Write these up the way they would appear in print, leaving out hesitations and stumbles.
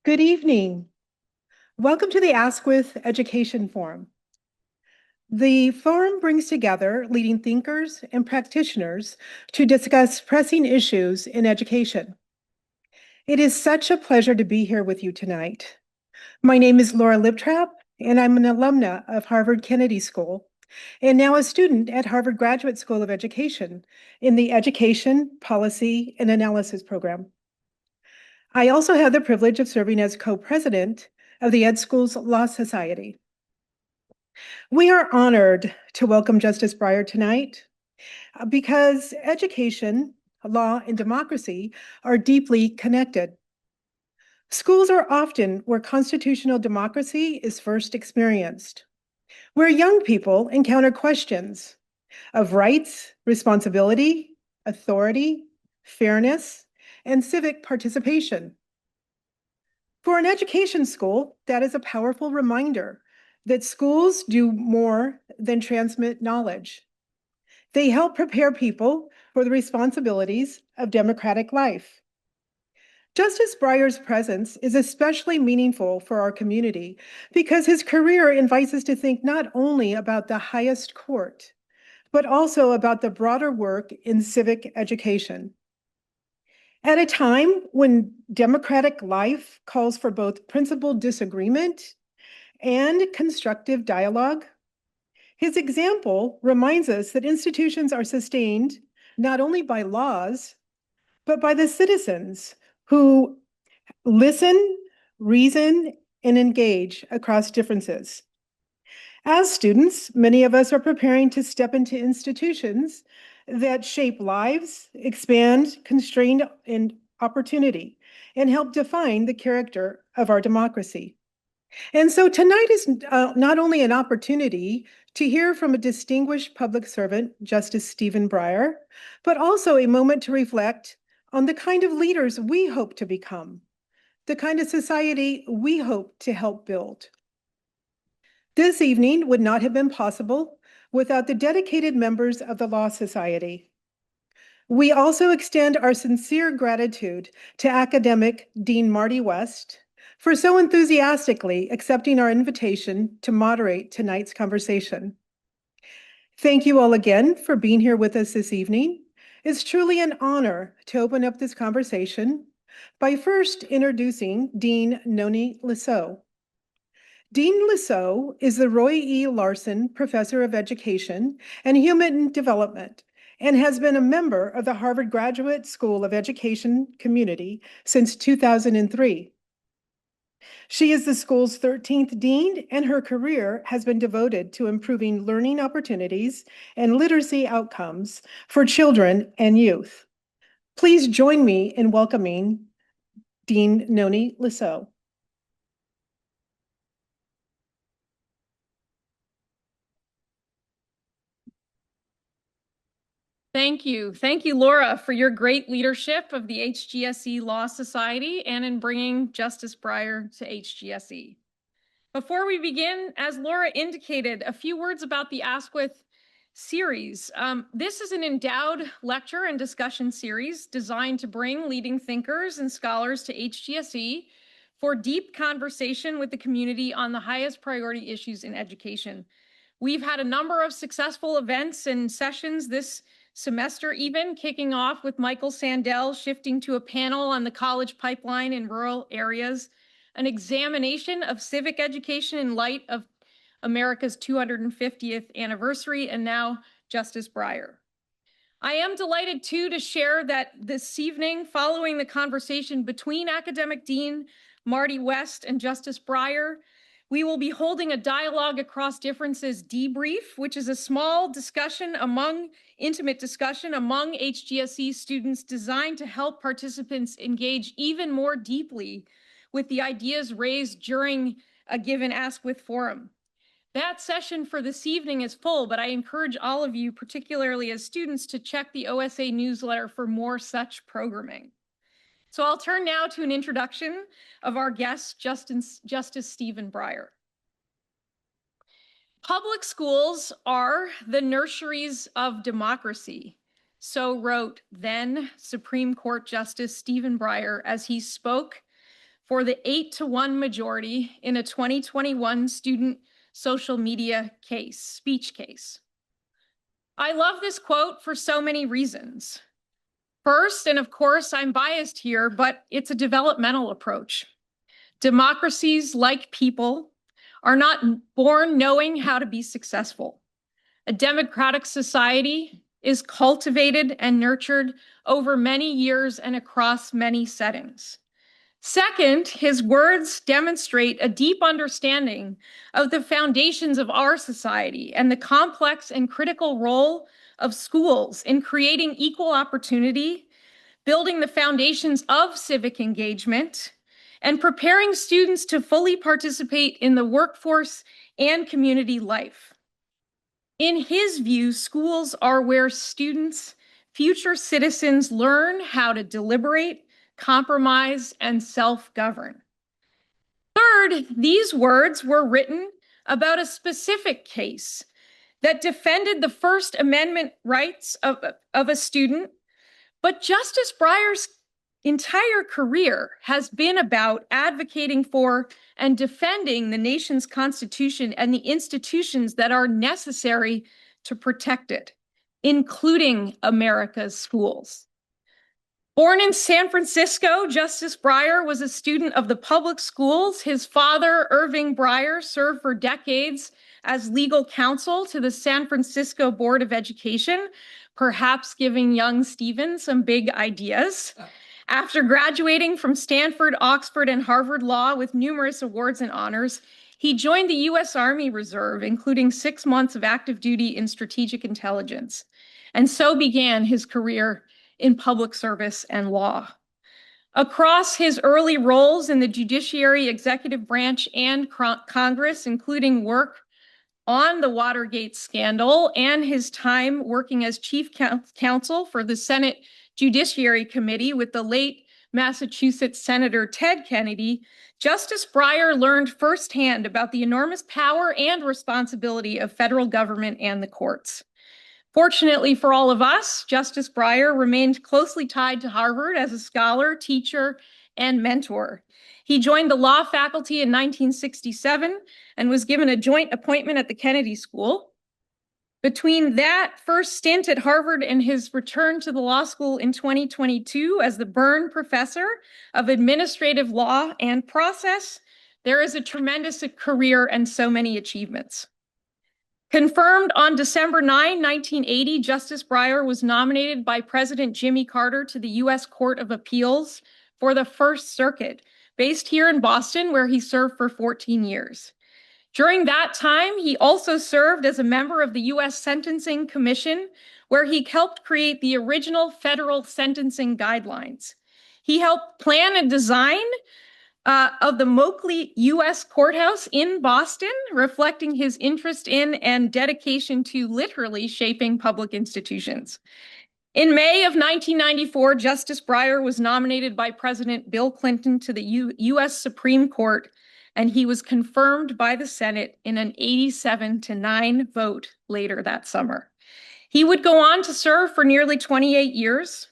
Good evening. Welcome to the Askwith Education Forum. The forum brings together leading thinkers and practitioners to discuss pressing issues in education. It is such a pleasure to be here with you tonight. My name is Laura Liptrap, and I'm an alumna of Harvard Kennedy School, and now a student at Harvard Graduate School of Education in the Education, Policy, and Analysis program. I also have the privilege of serving as co-president of the Ed School's Law Society. We are honored to welcome Justice Breyer tonight because education, law, and democracy are deeply connected. Schools are often where constitutional democracy is first experienced, where young people encounter questions of rights, responsibility, authority, fairness, and civic participation. For an education school, that is a powerful reminder that schools do more than transmit knowledge. They help prepare people for the responsibilities of democratic life. Justice Breyer's presence is especially meaningful for our community because his career invites us to think not only about the highest court, but also about the broader work in civic education. At a time when democratic life calls for both principled disagreement and constructive dialogue, his example reminds us that institutions are sustained not only by laws, but by the citizens who listen, reason, and engage across differences. As students, many of us are preparing to step into institutions that shape lives, expand, constrain, and opportunity, and help define the character of our democracy. And so tonight is not only an opportunity to hear from a distinguished public servant, Justice Stephen Breyer, but also a moment to reflect on the kind of leaders we hope to become, the kind of society we hope to help build. This evening would not have been possible without the dedicated members of the Law Society. We also extend our sincere gratitude to academic Dean Marty West for so enthusiastically accepting our invitation to moderate tonight's conversation. Thank you all again for being here with us this evening. It's truly an honor to open up this conversation by first introducing Dean Noni Lissow. Dean Lissow is the Roy E. Larson Professor of Education and Human Development and has been a member of the Harvard Graduate School of Education community since 2003. She is the school's 13th dean, and her career has been devoted to improving learning opportunities and literacy outcomes for children and youth. Please join me in welcoming Dean Noni Lissow. Thank you. Thank you, Laura, for your great leadership of the HGSE Law Society and in bringing Justice Breyer to HGSE. Before we begin, as Laura indicated, a few words about the Askwith series. This is an endowed lecture and discussion series designed to bring leading thinkers and scholars to HGSE for deep conversation with the community on the highest priority issues in education. We've had a number of successful events and sessions this semester, even kicking off with Michael Sandel shifting to a panel on the college pipeline in rural areas, an examination of civic education in light of America's 250th anniversary, and now Justice Breyer. I am delighted too to share that this evening, following the conversation between academic dean Marty West and Justice Breyer, we will be holding a dialogue across differences debrief, which is a small intimate discussion among HGSE students designed to help participants engage even more deeply with the ideas raised during a given Askwith forum. That session for this evening is full, but I encourage all of you, particularly as students, to check the OSA newsletter for more such programming. So I'll turn now to an introduction of our guest, Justice Stephen Breyer. Public schools are the nurseries of democracy, so wrote then Supreme Court Justice Stephen Breyer as he spoke for the 8-1 majority in a 2021 student social media speech case. I love this quote for so many reasons. First, and of course I'm biased here, but it's a developmental approach. Democracies, like people, are not born knowing how to be successful. A democratic society is cultivated and nurtured over many years and across many settings. Second, his words demonstrate a deep understanding of the foundations of our society and the complex and critical role of schools in creating equal opportunity, building the foundations of civic engagement, and preparing students to fully participate in the workforce and community life. In his view, schools are where students, future citizens, learn how to deliberate, compromise, and self-govern. Third, these words were written about a specific case that defended the First Amendment rights of a student, but Justice Breyer's entire career has been about advocating for and defending the nation's Constitution and the institutions that are necessary to protect it, including America's schools. Born in San Francisco, Justice Breyer was a student of the public schools. His father, Irving Breyer, served for decades as legal counsel to the San Francisco Board of Education, perhaps giving young Stephen some big ideas. After graduating from Stanford, Oxford, and Harvard Law with numerous awards and honors, he joined the U.S. Army Reserve, including 6 months of active duty in strategic intelligence. And so began his career in public service and law. Across his early roles in the judiciary, executive branch, and Congress, including work on the Watergate scandal and his time working as chief counsel for the Senate Judiciary Committee with the late Massachusetts Senator Ted Kennedy, Justice Breyer learned firsthand about the enormous power and responsibility of federal government and the courts. Fortunately for all of us, Justice Breyer remained closely tied to Harvard as a scholar, teacher, and mentor. He joined the law faculty in 1967 and was given a joint appointment at the Kennedy School. Between that first stint at Harvard and his return to the law school in 2022 as the Byrne Professor of Administrative Law and Process, there is a tremendous career and so many achievements. Confirmed on December 9, 1980, Justice Breyer was nominated by President Jimmy Carter to the U.S. Court of Appeals for the First Circuit, based here in Boston, where he served for 14 years. During that time, he also served as a member of the U.S. Sentencing Commission, where he helped create the original federal sentencing guidelines. He helped plan and design of the Moakley U.S. Courthouse in Boston, reflecting his interest in and dedication to literally shaping public institutions. In May of 1994, Justice Breyer was nominated by President Bill Clinton to the U.S. Supreme Court, and he was confirmed by the Senate in an 87-9 vote later that summer. He would go on to serve for nearly 28 years.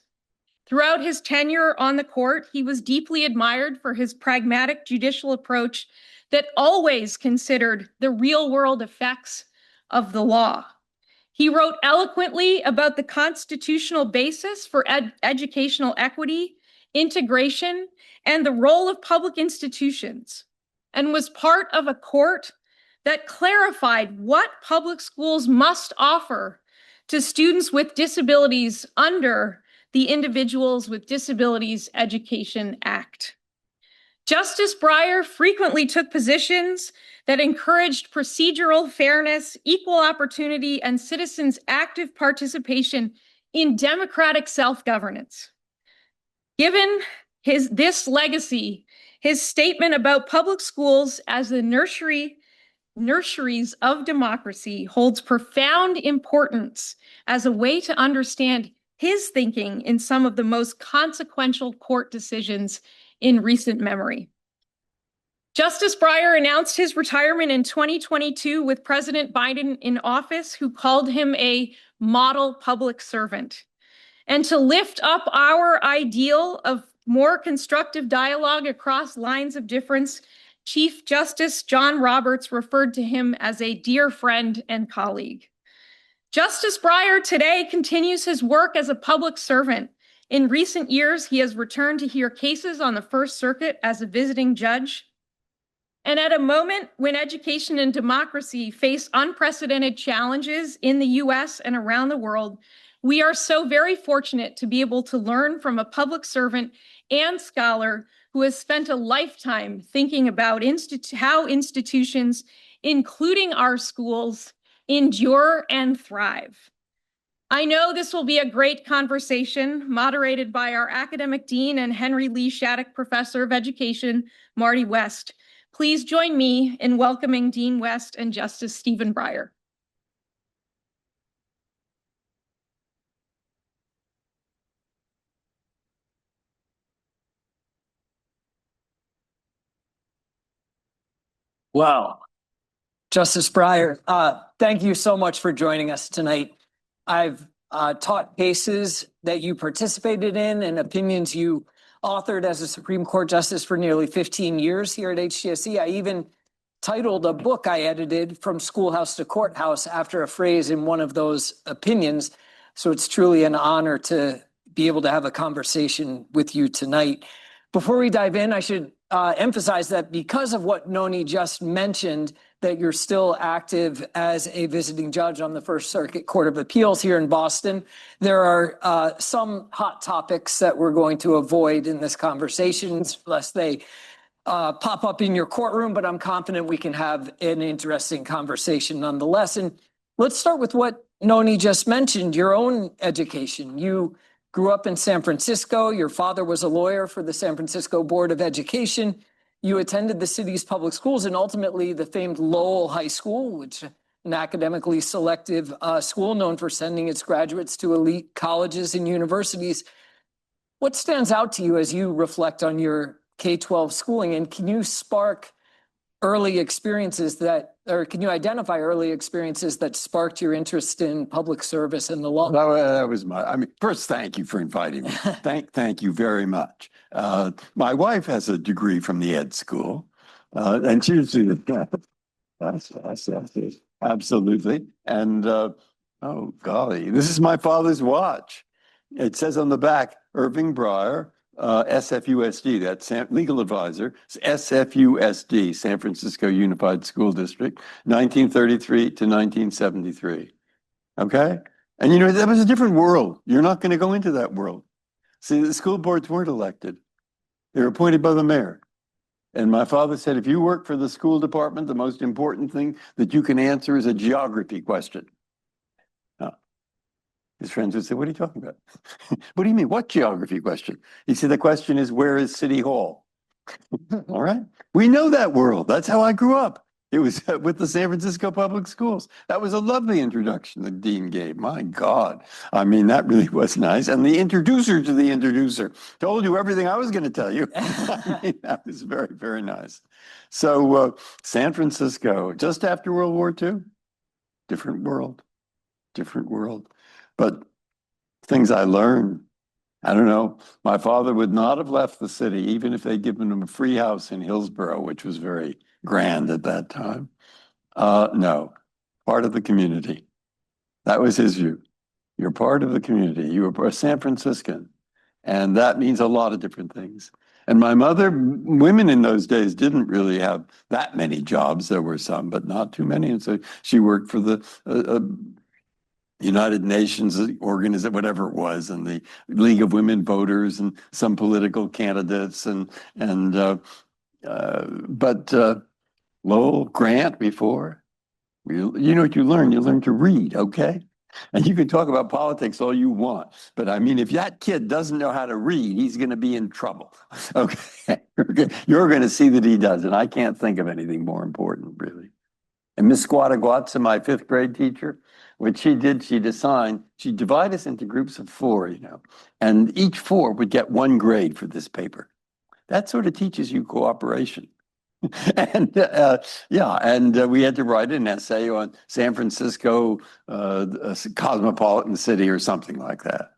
Throughout his tenure on the court, he was deeply admired for his pragmatic judicial approach that always considered the real-world effects of the law. He wrote eloquently about the constitutional basis for educational equity, integration, and the role of public institutions, and was part of a court that clarified what public schools must offer to students with disabilities under the Individuals with Disabilities Education Act. Justice Breyer frequently took positions that encouraged procedural fairness, equal opportunity, and citizens' active participation in democratic self-governance. Given this legacy, his statement about public schools as the nurseries of democracy holds profound importance as a way to understand his thinking in some of the most consequential court decisions in recent memory. Justice Breyer announced his retirement in 2022 with President Biden in office, who called him a model public servant. And to lift up our ideal of more constructive dialogue across lines of difference, Chief Justice John Roberts referred to him as a dear friend and colleague. Justice Breyer today continues his work as a public servant. In recent years, he has returned to hear cases on the First Circuit as a visiting judge. And at a moment when education and democracy face unprecedented challenges in the US and around the world, we are so very fortunate to be able to learn from a public servant and scholar who has spent a lifetime thinking about how institutions, including our schools, endure and thrive. I know this will be a great conversation moderated by our academic dean and Henry Lee Shattuck Professor of Education, Marty West. Please join me in welcoming Dean West and Justice Stephen Breyer. Wow. Justice Breyer, thank you so much for joining us tonight. I've taught cases that you participated in and opinions you authored as a Supreme Court Justice for nearly 15 years here at HGSE. I even titled a book I edited, From Schoolhouse to Courthouse, after a phrase in one of those opinions. So it's truly an honor to be able to have a conversation with you tonight. Before we dive in, I should emphasize that because of what Noni just mentioned, that you're still active as a visiting judge on the First Circuit Court of Appeals here in Boston. There are some hot topics that we're going to avoid in this conversation, lest they pop up in your courtroom, but I'm confident we can have an interesting conversation nonetheless. And let's start with what Noni just mentioned, your own education. You grew up in San Francisco. Your father was a lawyer for the San Francisco Board of Education. You attended the city's public schools and ultimately the famed Lowell High School, which an academically selective school known for sending its graduates to elite colleges and universities. What stands out to you as you reflect on your K-12 schooling, and can you spark early experiences that, or can you identify early experiences that sparked your interest in public service and the law? That was first, thank you for inviting me. Thank you very much. My wife has a degree from the Ed School, and she's that's absolutely. And oh golly, this is my father's watch. It says on the back, Irving Breyer, SFUSD, that's legal advisor, SFUSD, San Francisco Unified School District, 1933 to 1973. Okay? And you know, that was a different world. You're not going to go into that world. See, the school boards weren't elected. They were appointed by the mayor. And my father said, if you work for the school department, the most important thing that you can answer is a geography question. His friends would say, what are you talking about? What do you mean? What geography question? He said, the question is, where is City Hall? All right. We know that world. That's how I grew up. It was with the San Francisco Public Schools. That was a lovely introduction the dean gave. My God. I mean, that really was nice. And the introducer to the introducer told you everything I was going to tell you. I mean, that was very, very nice. So San Francisco, just after World War II, different world. But things I learned, I don't know, my father would not have left the city, even if they'd given him a free house in Hillsborough, which was very grand at that time. No, part of the community. That was his view. You're part of the community. You were a San Franciscan. And that means a lot of different things. And my mother, women in those days didn't really have that many jobs. There were some, but not too many. And so she worked for the United Nations organization, whatever it was, and the League of Women Voters and some political candidates but Lowell, Grant before. You know what you learn? You learn to read, okay? And you can talk about politics all you want, but I mean, if that kid doesn't know how to read, he's going to be in trouble. Okay, you're going to see that he does, and I can't think of anything more important, really. And Miss Squataguatsa, my fifth grade teacher, what she did, she'd divide us into groups of 4, you know, and each 4 would get 1 grade for this paper. That sort of teaches you cooperation. And we had to write an essay on San Francisco, a cosmopolitan city or something like that.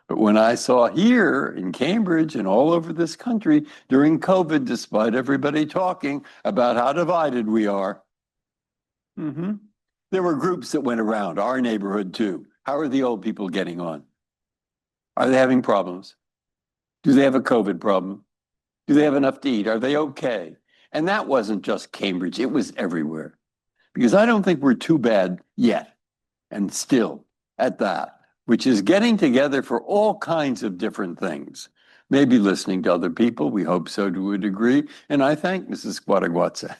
But when I saw here in Cambridge and all over this country during COVID, despite everybody talking about how divided we are, there were groups that went around our neighborhood too. How are the old people getting on? Are they having problems? Do they have a COVID problem? Do they have enough to eat? Are they okay? And that wasn't just Cambridge, it was everywhere. Because I don't think we're too bad yet, and still at that, which is getting together for all kinds of different things. Maybe listening to other people, we hope so to a degree. And I thank Mrs. Guadaguatza.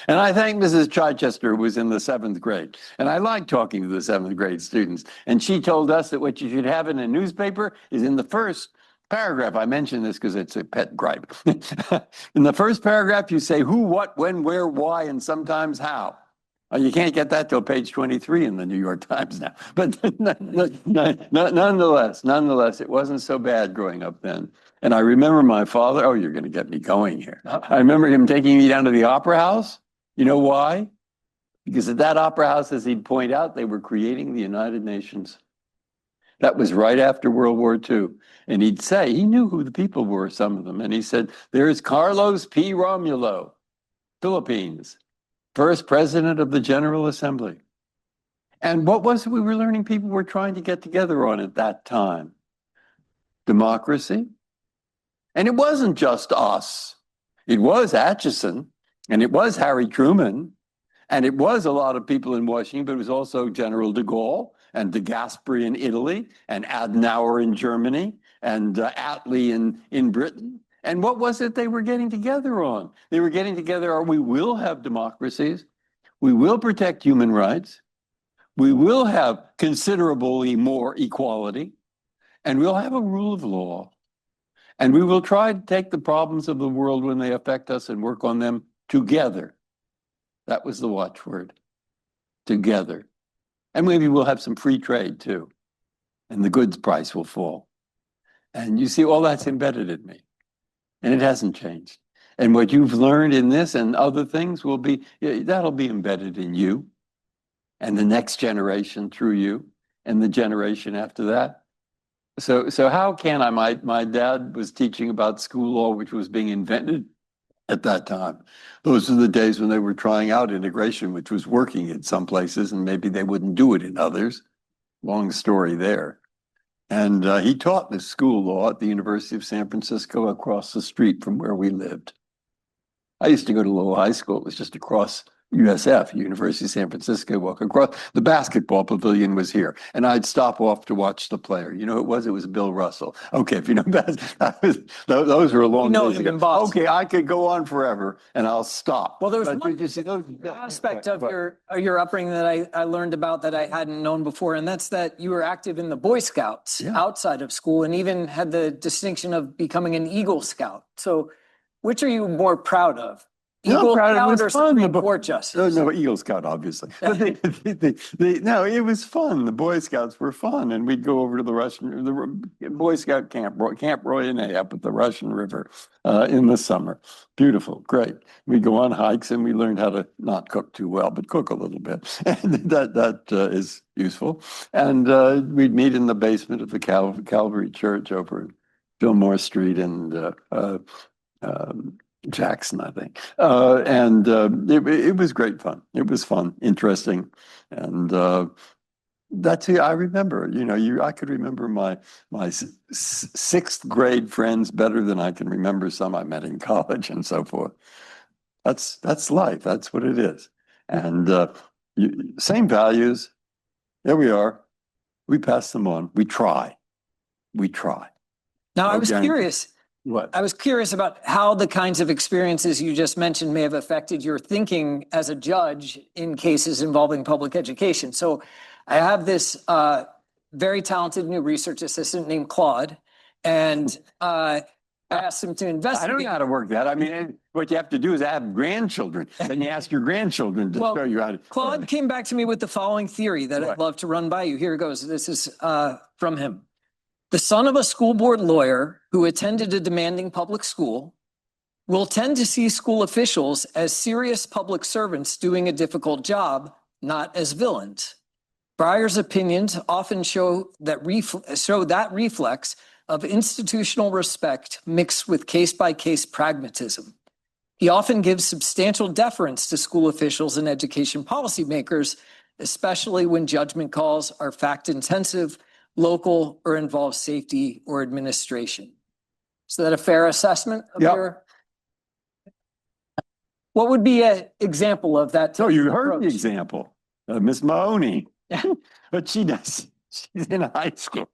And I thank Mrs. Chichester, who was in the 7th grade. And I like talking to the 7th grade students. And she told us that what you should have in a newspaper is in the first paragraph. I mention this because it's a pet gripe. In the first paragraph, you say who, what, when, where, why, and sometimes how. You can't get that till page 23 in the New York Times now. But nonetheless, it wasn't so bad growing up then. And I remember my father, oh, you're going to get me going here. I remember him taking me down to the Opera House. You know why? Because at that Opera House, as he'd point out, they were creating the United Nations. That was right after World War II. And he'd say, he knew who the people were, some of them. And he said, there's Carlos P. Romulo, Philippines. First president of the General Assembly. And what was it we were learning people were trying to get together on at that time? Democracy. And it wasn't just us. It was Atchison, and it was Harry Truman, and it was a lot of people in Washington, but it was also General de Gaulle and de Gasperi in Italy, and Adenauer in Germany, and Attlee in Britain. And what was it they were getting together on? They were getting together, we will have democracies, we will protect human rights, we will have considerably more equality, and we'll have a rule of law. And we will try to take the problems of the world when they affect us and work on them together. That was the watchword, together. And maybe we'll have some free trade too, and the goods price will fall. And you see, all that's embedded in me. And it hasn't changed. And what you've learned in this and other things will be, that'll be embedded in you and the next generation through you and the generation after that. So how can I, my dad was teaching about school law, which was being invented at that time. Those are the days when they were trying out integration, which was working in some places and maybe they wouldn't do it in others. Long story there. And he taught this school law at the University of San Francisco across the street from where we lived. I used to go to Lowell High School. It was just across USF, University of San Francisco, walk across. The basketball pavilion was here. And I'd stop off to watch the player. You know, it was Bill Russell. Okay, if you know that, those were a long days ago. Okay, I could go on forever and I'll stop. Well, there was one aspect of your upbringing that I learned about that I hadn't known before, and that's that you were active in the Boy Scouts outside of school and even had the distinction of becoming an Eagle Scout. So which are you more proud of? Eagle Scout or Supreme Court Justice? No, Eagle Scout, obviously. But no, it was fun. The Boy Scouts were fun. And we'd go over to the Boy Scout camp, Camp Royale up at the Russian River in the summer. Beautiful, great. We'd go on hikes and we learned how to not cook too well, but cook a little bit. And that is useful. And we'd meet in the basement of the Calvary Church over at Fillmore Street and Jackson, I think. It was great fun. It was fun, interesting. And that's I remember, I could remember my 6th grade friends better than I can remember some I met in college and so forth. That's life. That's what it is. And same values. There we are. We pass them on. We try. Now, I was curious. What? I was curious about how the kinds of experiences you just mentioned may have affected your thinking as a judge in cases involving public education. So I have this very talented new research assistant named Claude, and I asked him to investigate. I don't know how to work that. I mean, what you have to do is have grandchildren. Then you ask your grandchildren to show you how to. Claude came back to me with the following theory that I'd love to run by you. Here it goes. This is from him. The son of a school board lawyer who attended a demanding public school will tend to see school officials as serious public servants doing a difficult job, not as villains. Breyer's opinions often show that reflex of institutional respect mixed with case-by-case pragmatism. He often gives substantial deference to school officials and education policymakers, especially when judgment calls are fact-intensive, local, or involve safety or administration. Is that a fair assessment of Yep. your? What would be an example of that? So you heard approach? the example of Miss Mahoney, but she's in high school.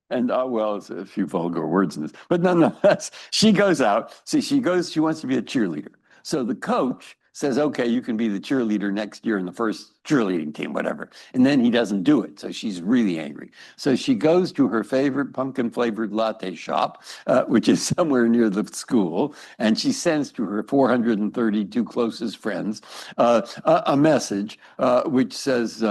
And well, it's a few vulgar words in this, but nonetheless, she goes out. See, she wants to be a cheerleader. So the coach says, okay, you can be the cheerleader next year in the first cheerleading team, whatever. And then he doesn't do it. So she's really angry. So she goes to her favorite pumpkin flavored latte shop, which is somewhere near the school. And she sends to her 432 closest friends a message which says,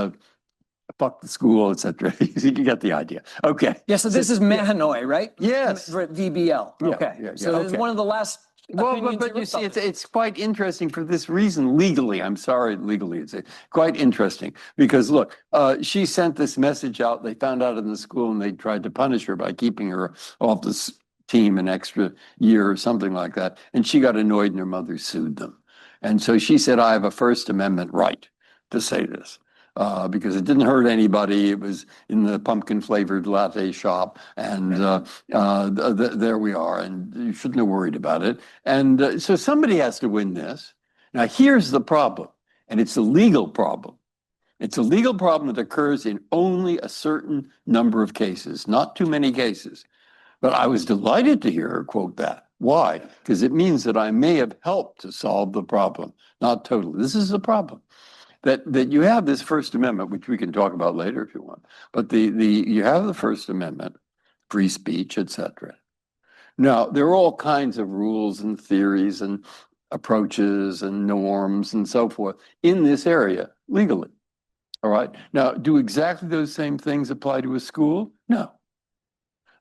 fuck the school, etc. You get the idea. Okay. Yeah, so this is Mahanoy, right? Yes. For VBL. Yeah, Okay. yeah, So it's okay. one of the last. Well, opinions but you you see, looked up. it's quite interesting for this reason legally. I'm sorry, legally, it's quite interesting because look, she sent this message out. They found out in the school and they tried to punish her by keeping her off the team an extra year or something like that. And she got annoyed and her mother sued them. And so she said, I have a First Amendment right to say this. Because it didn't hurt anybody. It was in the pumpkin flavored latte shop. And there we are. And you shouldn't have worried about it. And so somebody has to win this. Now, here's the problem. And it's a legal problem. It's a legal problem that occurs in only a certain number of cases, not too many cases. But I was delighted to hear her quote that. Why? Because it means that I may have helped to solve the problem. Not totally. This is the problem. That you have this First Amendment, which we can talk about later if you want, but you have the First Amendment, free speech, etc. Now, there are all kinds of rules and theories and approaches and norms and so forth in this area legally. All right. Now, do exactly those same things apply to a school? No.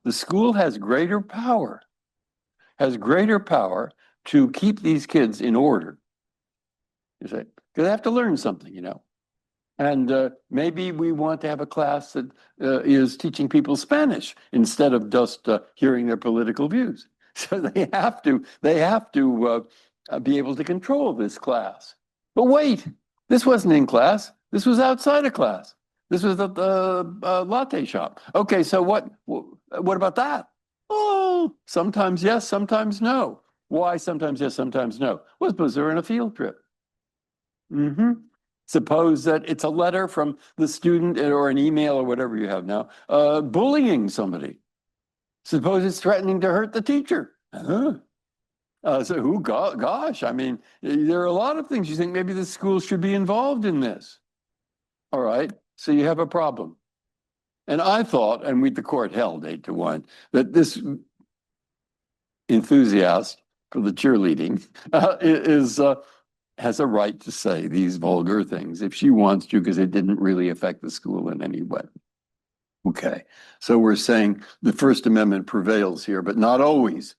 The school has greater power to keep these kids in order. You say, because they have to learn something, you know. And maybe we want to have a class that is teaching people Spanish instead of just hearing their political views. So they have to be able to control this class. But wait, this wasn't in class. This was outside of class. This was at the latte shop. Okay, so what about that? Oh, sometimes yes, sometimes no. Why sometimes yes, sometimes no? Well, suppose they're in a field trip. Mm-hmm. Suppose that it's a letter from the student or an email or whatever you have now, bullying somebody. Suppose it's threatening to hurt the teacher. Gosh, I mean, there are a lot of things you think maybe the school should be involved in this. All right, so you have a problem. And I thought, and the court held 8-1, that this enthusiast for the cheerleading has a right to say these vulgar things if she wants to, because it didn't really affect the school in any way. Okay, so we're saying the First Amendment prevails here, but not always,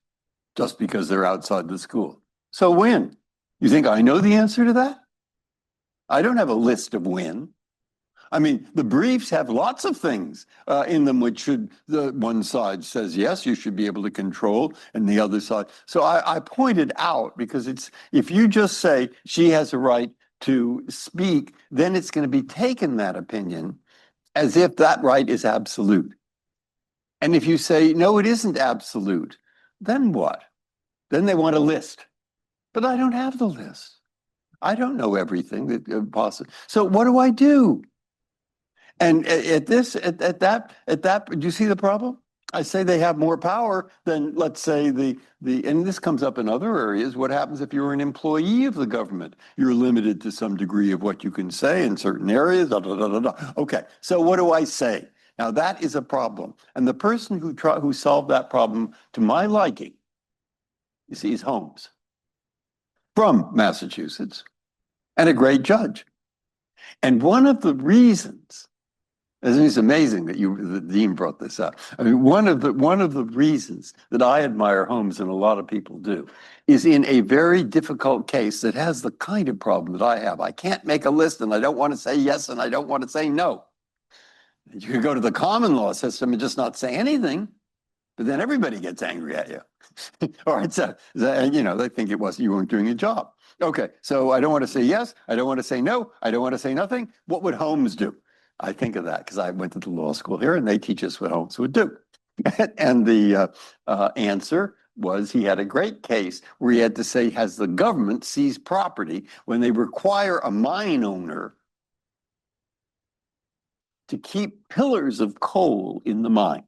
just because they're outside the school. So when? You think I know the answer to that? I don't have a list of when. I mean, the briefs have lots of things in them which one side says, yes, you should be able to control, and the other side. So I pointed out, because if you just say she has a right to speak, then it's going to be taken, that opinion, as if that right is absolute. And if you say, no, it isn't absolute, then what? Then they want a list. But I don't have the list. I don't know everything that possible. So what do I do? And at that, do you see the problem? I say they have more power than, let's say, and this comes up in other areas. What happens if you're an employee of the government? You're limited to some degree of what you can say in certain areas. Okay, so what do I say? Now that is a problem. And the person who solved that problem to my liking, you see, is Holmes from Massachusetts, and a great judge. And one of the reasons, it's amazing that the dean brought this up. I mean, one of the reasons that I admire Holmes, and a lot of people do, is in a very difficult case that has the kind of problem that I have. I can't make a list, and I don't want to say yes, and I don't want to say no. You could go to the common law system and just not say anything, but then everybody gets angry at you. Or they think you weren't doing your job. Okay, so I don't want to say yes. I don't want to say no. I don't want to say nothing. What would Holmes do? I think of that because I went to the law school here and they teach us what Holmes would do. And the answer was he had a great case where he had to say, has the government seized property when they require a mine owner to keep pillars of coal in the mine?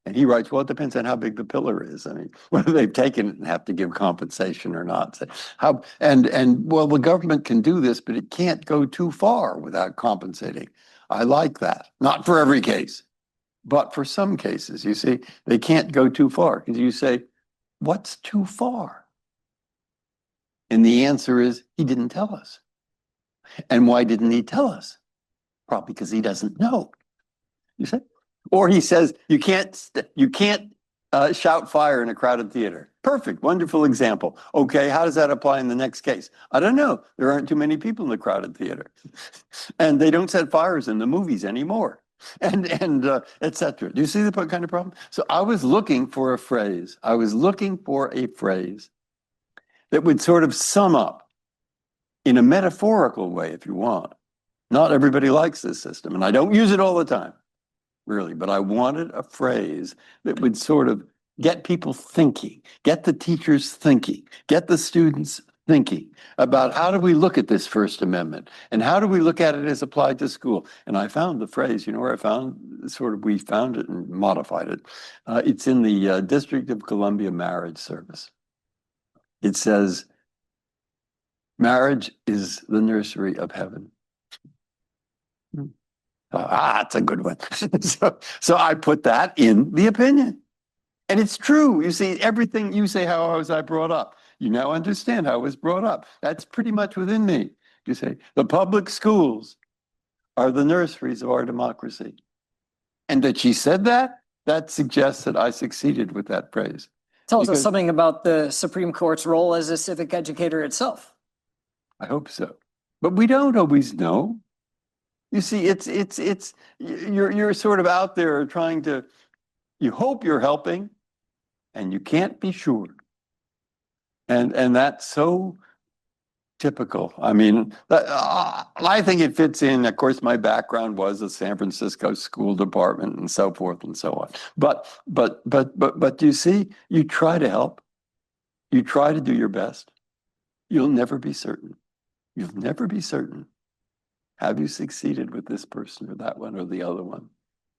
And he writes, well, it depends on how big the pillar is. I mean, whether they've taken it and have to give compensation or not. So well, the government can do this, but it can't go too far without compensating. I like that. Not for every case, but for some cases, you see, they can't go too far because you say, what's too far? And the answer is, he didn't tell us. And why didn't he tell us? Probably because he doesn't know. You see? Or he says, you can't shout fire in a crowded theater. Perfect, wonderful example. Okay, how does that apply in the next case? I don't know. There aren't too many people in the crowded theater. And they don't set fires in the movies anymore. And et cetera. Do you see the kind of problem? So I was looking for a phrase. I was looking for a phrase that would sort of sum up in a metaphorical way, if you want. Not everybody likes this system, and I don't use it all the time. Really, but I wanted a phrase that would sort of get people thinking, get the teachers thinking, get the students thinking about how do we look at this First Amendment and how do we look at it as applied to school. And I found the phrase, you know where I found we found it and modified it. It's in the District of Columbia Marriage Service. It says, marriage is the nursery of heaven. That's a good one. So I put that in the opinion. And it's true. You see, everything you say, how was I brought up? You now understand how I was brought up. That's pretty much within me. You say, the public schools are the nurseries of our democracy. And that she said that, that suggests that I succeeded with that phrase. Tells us something about the Supreme Court's role as a civic educator itself. I hope so. But we don't always know. You see, you're sort of out there trying to, you hope you're helping, and you can't be sure. And that's so typical. I mean, I think it fits in. Of course, my background was the San Francisco School Department and so forth and so on. But you see, you try to help. You try to do your best. You'll never be certain. You'll never be certain. Have you succeeded with this person or that one or the other one?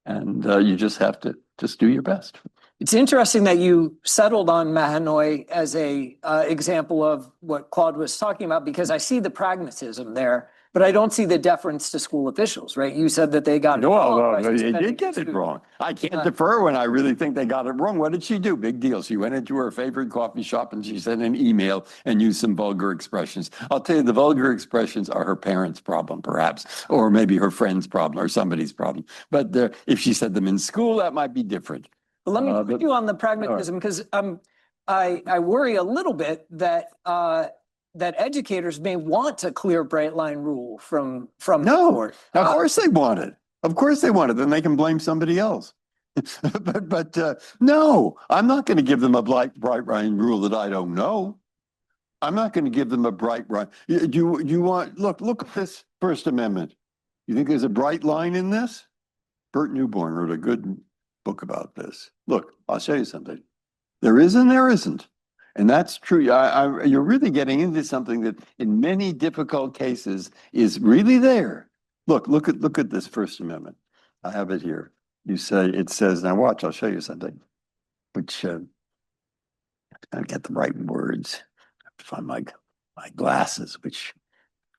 And you just have to just do your best. It's interesting that you settled on Mahanoy as a example of what Claude was talking about, because I see the pragmatism there, but I don't see the deference to school officials, right? You said that they got it wrong. Well, they did get it wrong. I can't defer when I really think they got it wrong. What did she do? Big deal. She went into her favorite coffee shop and she sent an email and used some vulgar expressions. I'll tell you, the vulgar expressions are her parents' problem, perhaps, or maybe her friend's problem or somebody's problem. But if she said them in school, that might be different. But let me put you on the pragmatism, because I worry a little bit that that educators may want a clear, bright line rule from the court. Of course they want it. Of course they want it. Then they can blame somebody else. but no, I'm not going to give them a bright line rule that I don't know. I'm not going to give them a bright line. You want, look at this First Amendment. You think there's a bright line in this? Bert Newborn wrote a good book about this. Look, I'll show you something. There is and there isn't. And that's true. You're really getting into something that in many difficult cases is really there. Look at this First Amendment. I have it here. It says, now watch, I'll show you something, which I get the right words. I have to find my glasses, which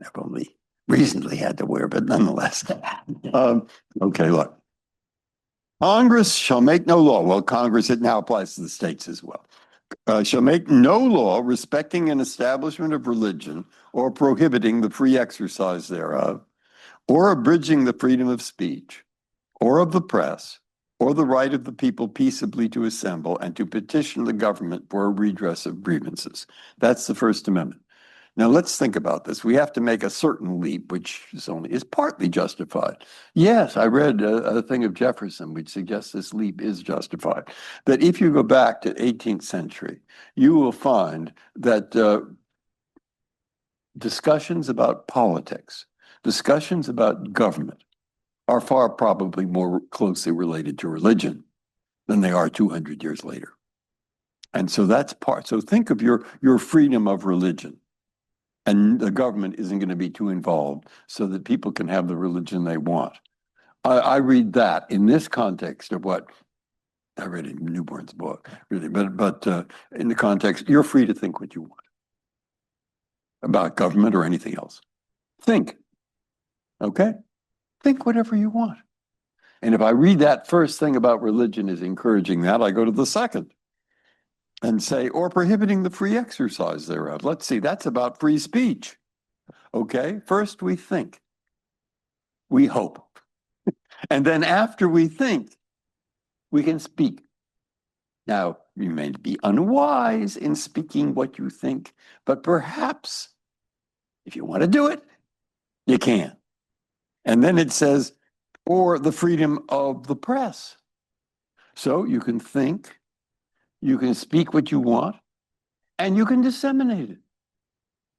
I've only recently had to wear, but nonetheless. Okay, look. Congress shall make no law. Well, Congress, it now applies to the states as well. Shall make no law respecting an establishment of religion or prohibiting the free exercise thereof, or abridging the freedom of speech, or of the press, or the right of the people peaceably to assemble and to petition the government for a redress of grievances. That's the First Amendment. Now let's think about this. We have to make a certain leap, which is partly justified. Yes, I read a thing of Jefferson which suggests this leap is justified. That if you go back to 18th century, you will find that discussions about politics, discussions about government are far probably more closely related to religion than they are 200 years later. And so that's part. So think of your freedom of religion. And the government isn't going to be too involved so that people can have the religion they want. I read that in this context of what I read in Newborn's book, really, but in the context, you're free to think what you want about government or anything else. Think, okay? Think whatever you want. And if I read that first thing about religion is encouraging that, I go to the second and say, or prohibiting the free exercise thereof. Let's see, that's about free speech. Okay, first we think, we hope. And then after we think, we can speak. Now, you may be unwise in speaking what you think, but perhaps if you want to do it, you can. And then it says, or the freedom of the press. So you can think, you can speak what you want, and you can disseminate it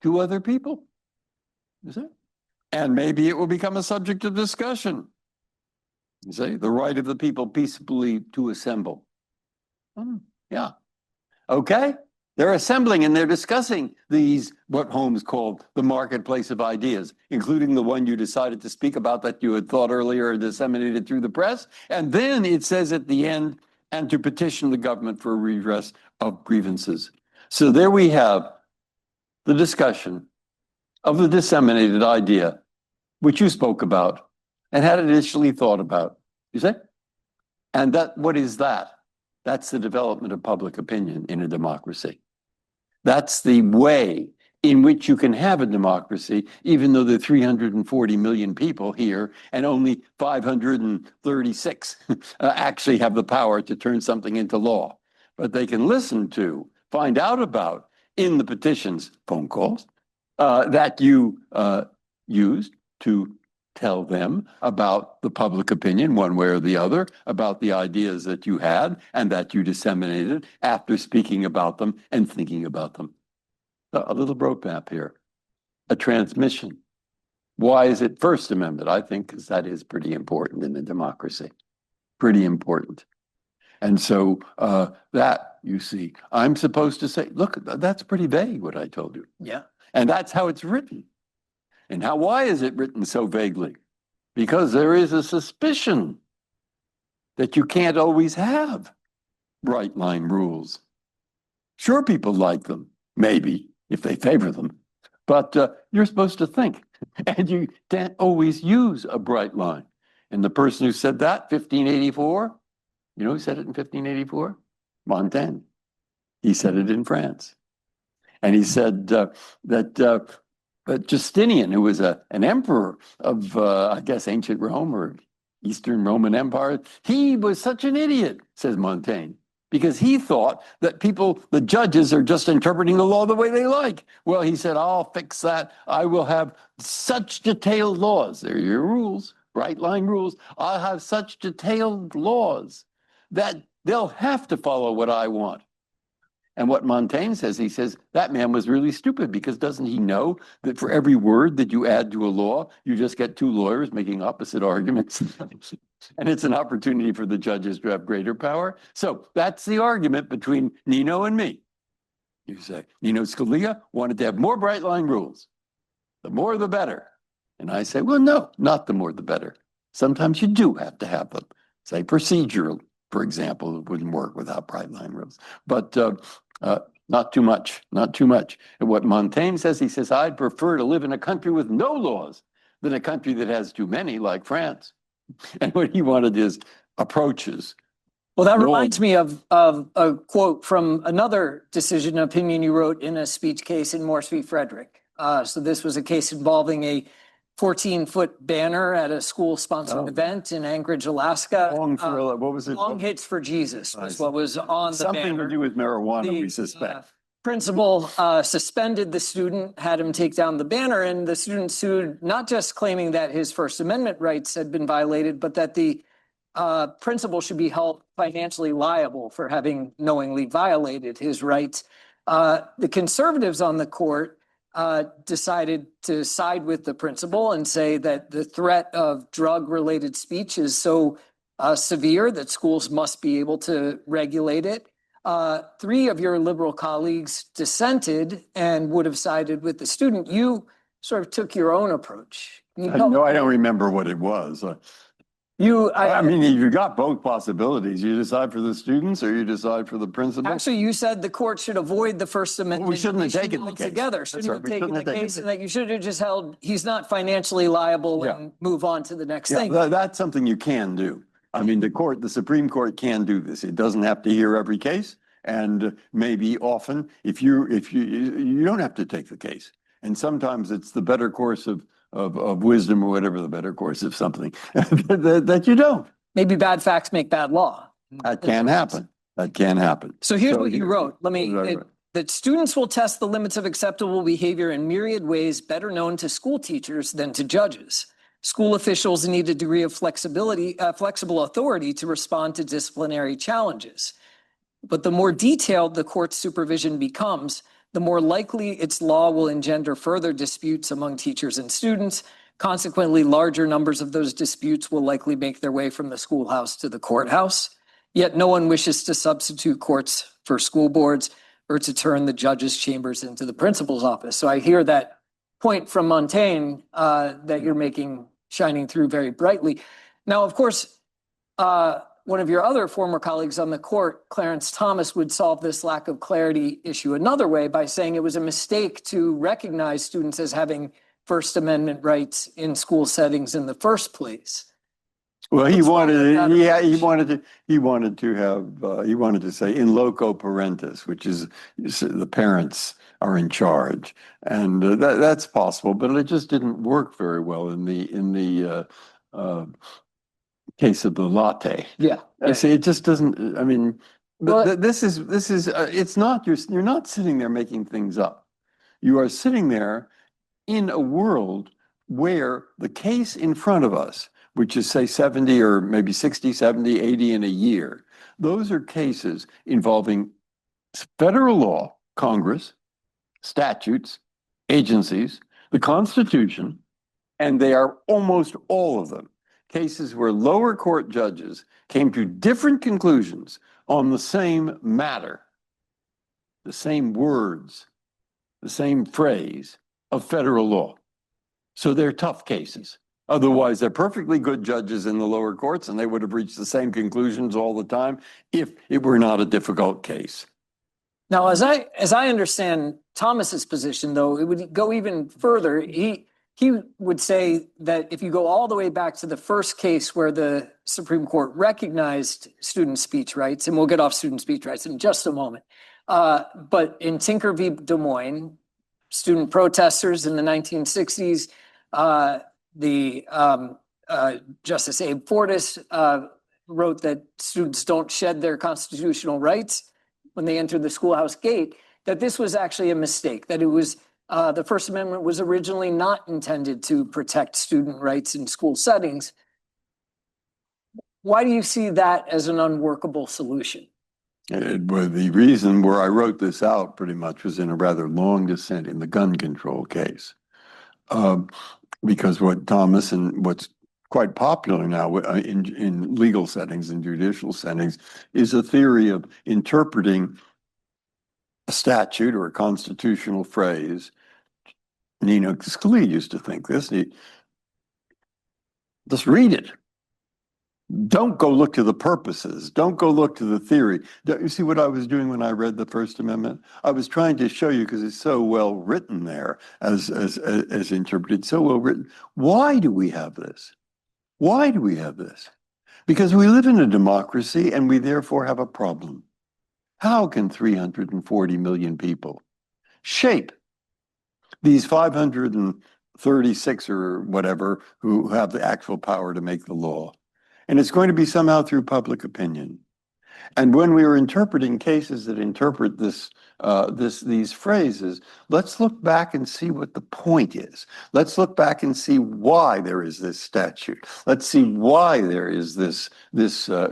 to other people. You see? And maybe it will become a subject of discussion. You see, the right of the people peaceably to assemble. Yeah. Okay. They're assembling and they're discussing these, what Holmes called the marketplace of ideas, including the one you decided to speak about that you had thought earlier and disseminated through the press. And then it says at the end, and to petition the government for redress of grievances. So there we have the discussion of the disseminated idea, which you spoke about and had initially thought about, you say? And that, what is that? That's the development of public opinion in a democracy. That's the way in which you can have a democracy, even though there are 340 million people here and only 536 actually have the power to turn something into law. But they can listen to, find out about in the petitions, phone calls, that you used to tell them about the public opinion, one way or the other, about the ideas that you had and that you disseminated after speaking about them and thinking about them. A little roadmap here, a transmission. Why is it First Amendment? I think because that is pretty important in a democracy, pretty important. And so that, you see, I'm supposed to say, look, that's pretty vague what I told you. Yeah. And that's how it's written. And why is it written so vaguely? Because there is a suspicion that you can't always have bright line rules. Sure, people like them, maybe, if they favor them, but you're supposed to think, and you can't always use a bright line. And the person who said that, 1584, you know who said it in 1584? Montaigne. He said it in France. And he said that Justinian, who was an emperor of, I guess, ancient Rome or Eastern Roman Empire, he was such an idiot, says Montaigne, because he thought that the judges are just interpreting the law the way they like. Well, he said, I'll fix that. I will have such detailed laws. They're your rules, bright line rules. I'll have such detailed laws that they'll have to follow what I want. And what Montaigne says, he says, that man was really stupid because doesn't he know that for every word that you add to a law, you just get two lawyers making opposite arguments? And it's an opportunity for the judges to have greater power. So that's the argument between Nino and me. You say, Nino Scalia wanted to have more bright line rules. The more, the better. And I say, well, no, not the more, the better. Sometimes you do have to have them. Say procedural, for example, it wouldn't work without bright line rules. But not too much, not too much. And what Montaigne says, he says, I'd prefer to live in a country with no laws than a country that has too many, like France. And what he wanted is approaches. Well, that reminds me of a quote from another decision opinion you wrote in a speech case in Morse v. Frederick. So this was a case involving a 14-foot banner at a school-sponsored event in Anchorage, Alaska. What was it? Long Hits for Jesus was what was on the Something banner. to do with marijuana, we suspect. principal suspended the student, had him take down the banner, and the student sued, not just claiming that his First Amendment rights had been violated, but that the principal should be held financially liable for having knowingly violated his rights. The conservatives on the court decided to side with the principal and say that the threat of drug-related speech is so severe that schools must be able to regulate it. Three of your liberal colleagues dissented and would have sided with the student. You sort of took your own approach. No, I don't remember what it was. I mean, you got both possibilities. You decide for the students or you decide for the principal. Actually, you said the court should avoid the First Amendment. We shouldn't have taken the case. Together, shouldn't have taken the case, and that you should have just held he's not financially liable and move on to the next thing. That's something you can do. I mean, the Supreme Court can do this. It doesn't have to hear every case, and maybe often if you don't have to take the case. And sometimes it's the better course of wisdom or whatever the better course of something that you don't. Maybe bad facts make bad law. That can happen. That can happen. So here's what you wrote. That students will test the limits of acceptable behavior in myriad ways better known to school teachers than to judges. School officials need a degree of flexible authority to respond to disciplinary challenges. But the more detailed the court's supervision becomes, the more likely its law will engender further disputes among teachers and students. Consequently, larger numbers of those disputes will likely make their way from the schoolhouse to the courthouse. Yet no one wishes to substitute courts for school boards or to turn the judges' chambers into the principal's office. So I hear that point from Montaigne that you're making shining through very brightly. Now, of course, one of your other former colleagues on the court, Clarence Thomas, would solve this lack of clarity issue another way by saying it was a mistake to recognize students as having First Amendment rights in school settings in the first place. Well, he wanted to say in loco parentis, which is the parents are in charge, and that's possible, but it just didn't work very well in the case of the latte. I say it just doesn't. I mean, but this is it's not you're not sitting there making things up. You are sitting there in a world where the case in front of us, which is say 70 or maybe 60, 70, 80 in a year, those are cases involving federal law, Congress, statutes, agencies, the Constitution, and they are almost all of them cases where lower court judges came to different conclusions on the same matter, the same words, the same phrase of federal law. So they're tough cases. Otherwise, they're perfectly good judges in the lower courts, and they would have reached the same conclusions all the time if it were not a difficult case. Now, as I understand Thomas's position, though, it would go even further. He would say that if you go all the way back to the first case where the Supreme Court recognized student speech rights, and we'll get off student speech rights in just a moment, but in Tinker v. Des Moines, student protesters in the 1960s, Justice Abe Fortas wrote that students don't shed their constitutional rights when they enter the schoolhouse gate, that this was actually a mistake, that it was the First Amendment was originally not intended to protect student rights in school settings. Why do you see that as an unworkable solution? The reason where I wrote this out pretty much was in a rather long dissent in the gun control case. Because what Thomas and what's quite popular now in legal settings and judicial settings is a theory of interpreting a statute or a constitutional phrase. Nino Scalia used to think this. Just read it. Don't go look to the purposes. Don't go look to the theory. You see what I was doing when I read the First Amendment? I was trying to show you, because it's so well written there, as interpreted, so well written. Why do we have this? Why do we have this? Because we live in a democracy and we therefore have a problem. How can 340 million people shape these 536 or whatever who have the actual power to make the law? And it's going to be somehow through public opinion. And when we are interpreting cases that interpret these phrases, let's look back and see what the point is. Let's look back and see why there is this statute. Let's see why there is this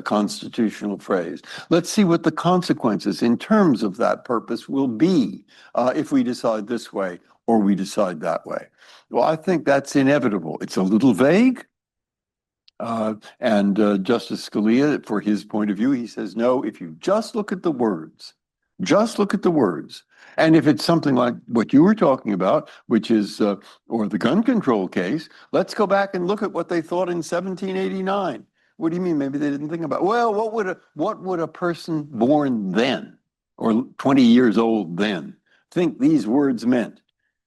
constitutional phrase. Let's see what the consequences in terms of that purpose will be if we decide this way or we decide that way. Well, I think that's inevitable. It's a little vague. And Justice Scalia, for his point of view, he says, no, if you just look at the words, just look at the words. And if it's something like what you were talking about, which is, or the gun control case, let's go back and look at what they thought in 1789. What do you mean? Maybe they didn't think about, well, what would a person born then, or 20 years old then, think these words meant?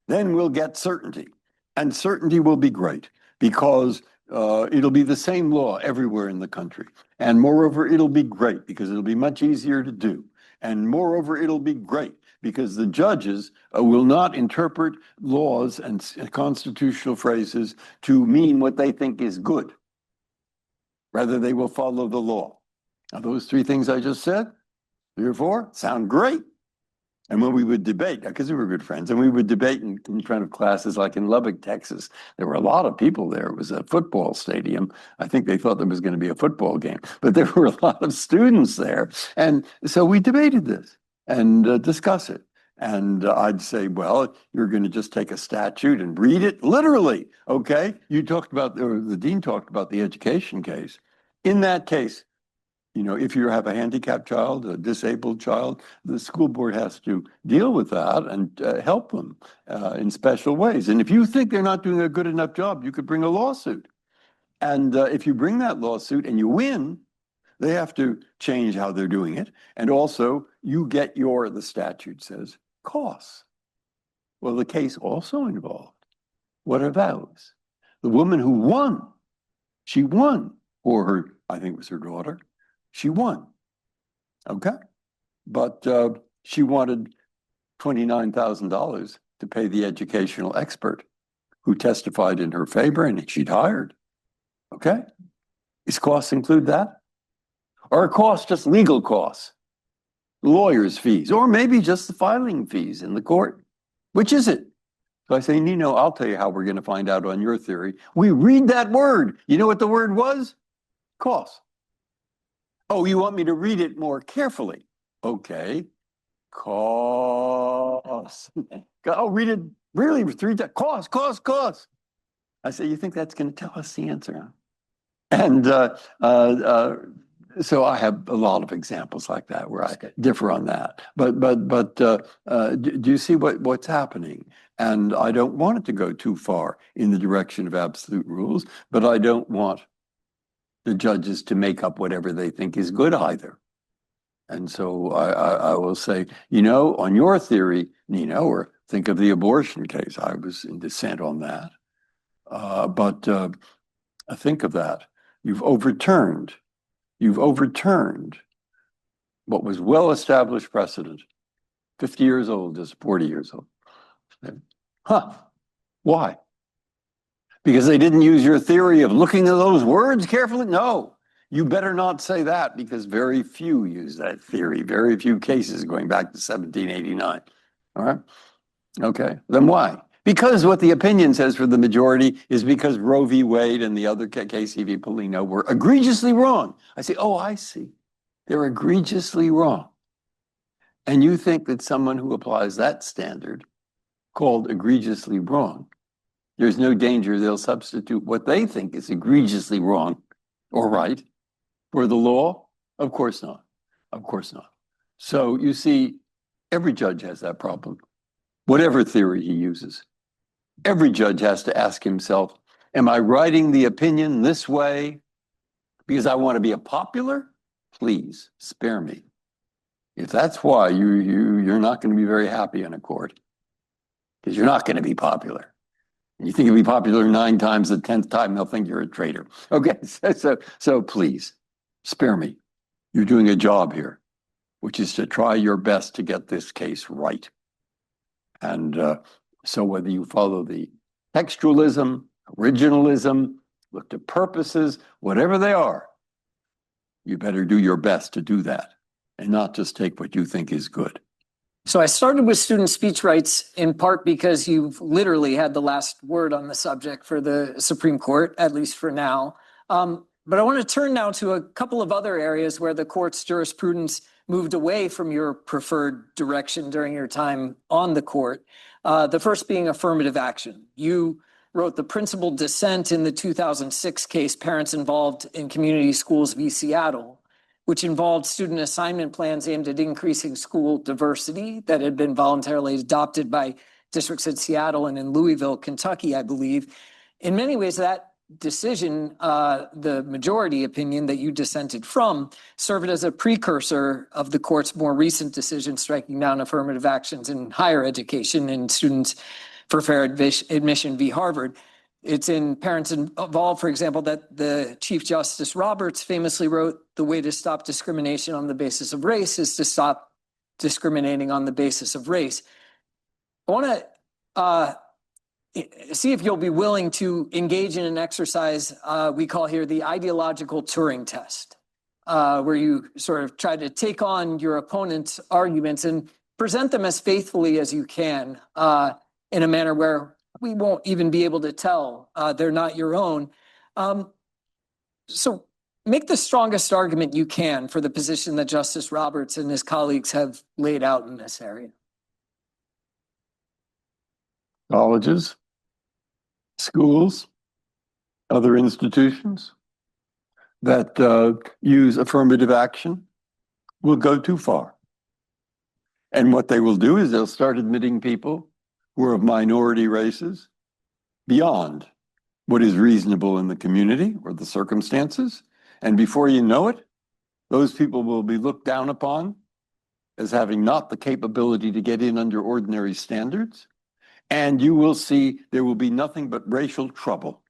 Then we'll get certainty. And certainty will be great because it'll be the same law everywhere in the country. And moreover, it'll be great because it'll be much easier to do. And moreover, it'll be great because the judges will not interpret laws and constitutional phrases to mean what they think is good. Rather, they will follow the law. Now, those three things I just said, 3 or 4, sound great. And when we would debate, because we were good friends, and we would debate in front of classes like in Lubbock, Texas, there were a lot of people there. It was a football stadium. I think they thought there was going to be a football game, but there were a lot of students there. And so we debated this and discuss it. And I'd say, well, you're going to just take a statute and read it literally. Okay. You talked about, or the dean talked about the education case. In that case, you know, if you have a handicapped child, a disabled child, the school board has to deal with that and help them in special ways. And if you think they're not doing a good enough job, you could bring a lawsuit. And if you bring that lawsuit and you win, they have to change how they're doing it. And also, you get the statute says, costs. Well, the case also involved, what are those? The woman who won, she won for her, I think it was her daughter. She won, okay? But she wanted $29,000 to pay the educational expert who testified in her favor and she'd hired, okay? Is costs include that? Or are costs just legal costs, lawyers' fees, or maybe just the filing fees in the court? Which is it? So I say, Nino, I'll tell you how we're going to find out on your theory. We read that word. You know what the word was? Costs. Oh, you want me to read it more carefully? Okay. Costs. I'll read it really 3 times. Costs. I say, you think that's going to tell us the answer? And so I have a lot of examples like that where I differ on that. But do you see what's happening? And I don't want it to go too far in the direction of absolute rules, but I don't want the judges to make up whatever they think is good either. And so I will say, you know, on your theory, Nino, or think of the abortion case. I was in dissent on that. But think of that. You've overturned what was well-established precedent, 50 years old to 40 years old. Huh, why? Because they didn't use your theory of looking at those words carefully? No, you better not say that because very few use that theory, very few cases going back to 1789, all right? Okay, then why? Because what the opinion says for the majority is because Roe v. Wade and the other case v. Polino were egregiously wrong. I say, oh, I see. They're egregiously wrong. And you think that someone who applies that standard called egregiously wrong, there's no danger they'll substitute what they think is egregiously wrong or right for the law? Of course not. Of course not. So you see, every judge has that problem, whatever theory he uses. Every judge has to ask himself, am I writing the opinion this way because I want to be a popular? Please spare me. If that's why you're not going to be very happy in a court, because you're not going to be popular. And you think you'll be popular 9 times, the 10th time they'll think you're a traitor. Okay, so please spare me. You're doing a job here, which is to try your best to get this case right. And so whether you follow the textualism, originalism, look to purposes, whatever they are, You better do your best to do that and not just take what you think is good. So I started with student speech rights in part because you've literally had the last word on the subject for the Supreme Court, at least for now. But I want to turn now to a couple of other areas where the court's jurisprudence moved away from your preferred direction during your time on the court. The first being affirmative action. You wrote the principled dissent in the 2006 case, Parents Involved in Community Schools v. Seattle, which involved student assignment plans aimed at increasing school diversity that had been voluntarily adopted by districts in Seattle and in Louisville, Kentucky, I believe. In many ways, that decision, the majority opinion that you dissented from, served as a precursor of the court's more recent decision striking down affirmative actions in higher education and Students for Fair Admission v. Harvard. It's in Parents Involved, for example, that the Chief Justice Roberts famously wrote, "The way to stop discrimination on the basis of race is to stop discriminating on the basis of race." I want to see if you'll be willing to engage in an exercise we call here the ideological Turing test, where you sort of try to take on your opponent's arguments and present them as faithfully as you can in a manner where we won't even be able to tell they're not your own. So make the strongest argument you can for the position that Justice Roberts and his colleagues have laid out in this area. Colleges, schools, other institutions that use affirmative action will go too far. And what they will do is they'll start admitting people who are of minority races beyond what is reasonable in the community or the circumstances. And before you know it, those people will be looked down upon as having not the capability to get in under ordinary standards. And you will see there will be nothing but racial trouble.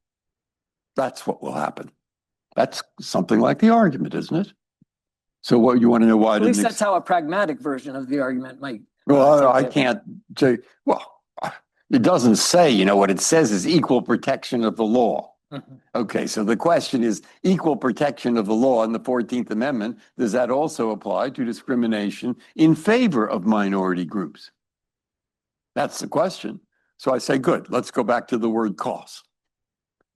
That's what will happen. That's something like the argument, isn't it? So what you want to know why? At least that's how a pragmatic version of the argument might. Well, I can't say, well, it doesn't say, you know, what it says is equal protection of the law. Mm-hmm. Okay, so the question is equal protection of the law in the 14th Amendment. Does that also apply to discrimination in favor of minority groups? That's the question. So I say, good, let's go back to the word cause.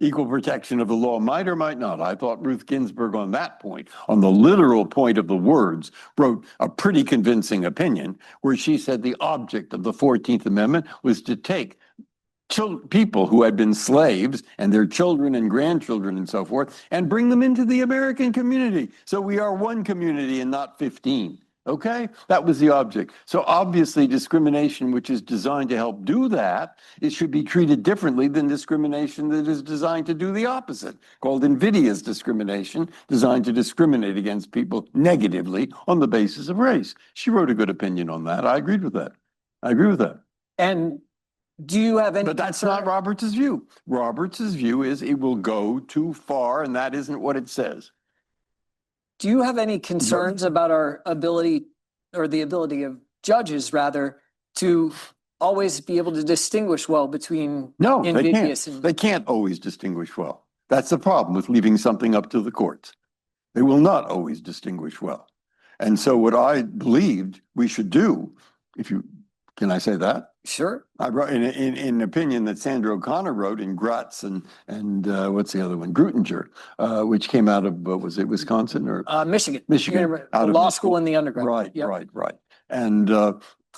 Equal protection of the law might or might not. I thought Ruth Ginsburg on that point, on the literal point of the words, wrote a pretty convincing opinion where she said the object of the 14th Amendment was to take people who had been slaves and their children and grandchildren and so forth and bring them into the American community. So we are one community and not 15. Okay, that was the object. So obviously discrimination which is designed to help do that, it should be treated differently than discrimination that is designed to do the opposite, called invidious discrimination, designed to discriminate against people negatively on the basis of race. She wrote a good opinion on that. I agreed with that. I agree with that. And do you have any? But that's not Roberts's view. Roberts's view is it will go too far, and that isn't what it says. Do you have any concerns about our ability, or the ability of judges rather, to always be able to distinguish well between invidious and... They can't always distinguish well. That's the problem with leaving something up to the courts. They will not always distinguish well. And so what I believed we should do, can I say that? Sure. I wrote in an opinion that Sandra O'Connor wrote in Gratz and what's the other one? Grutinger, which came out of, was it Wisconsin or? Michigan. Michigan. The law school and the undergrad. Right, yep. right. And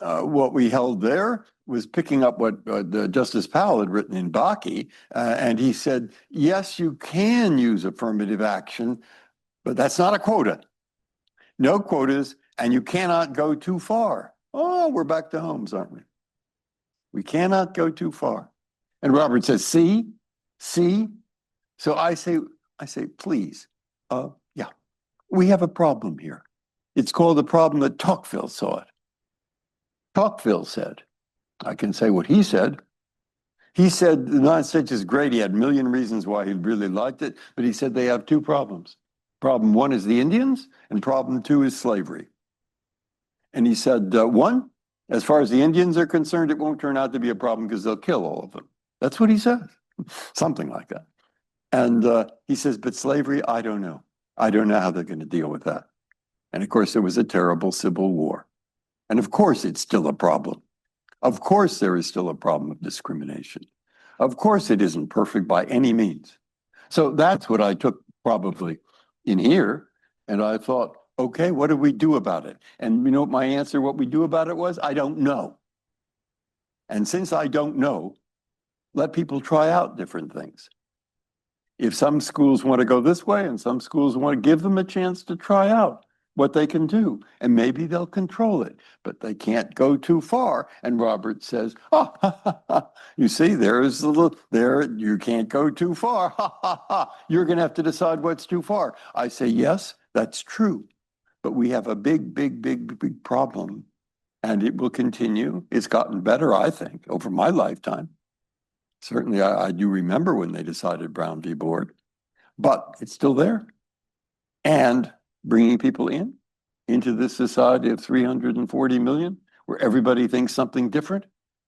what we held there was picking up what Justice Powell had written in Bakke, and he said, yes, you can use affirmative action, but that's not a quota. No quotas, and you cannot go too far. Oh, we're back to Holmes, aren't we? We cannot go too far. And Robert says, see? So I say, please, yeah, we have a problem here. It's called the problem that Tocqueville saw it. Tocqueville said, I can say what he said. He said the United States is great. He had a million reasons why he really liked it, but he said they have two problems. Problem one is the Indians, and problem two is slavery. And he said, one, as far as the Indians are concerned, it won't turn out to be a problem because they'll kill all of them. That's what he says, something like that. And he says, but slavery, I don't know. I don't know how they're going to deal with that. And of course, there was a terrible civil war. And of course, it's still a problem. Of course, there is still a problem of discrimination. Of course, it isn't perfect by any means. So that's what I took probably in here. And I thought, okay, what do we do about it? And you know, my answer, what we do about it was, I don't know. And since I don't know, let people try out different things. If some schools want to go this way and some schools want to give them a chance to try out what they can do, and maybe they'll control it, but they can't go too far. And Robert says, oh, ha, ha, ha. You see, there's a little, there, you can't go too far. Ha, ha, ha. You're going to have to decide what's too far. I say, yes, that's true. But we have a big, big, big, big problem. And it will continue. It's gotten better, I think, over my lifetime. Certainly, I do remember when they decided Brown v. Board, but it's still there. And bringing people into this society of 340 million, where everybody thinks something different.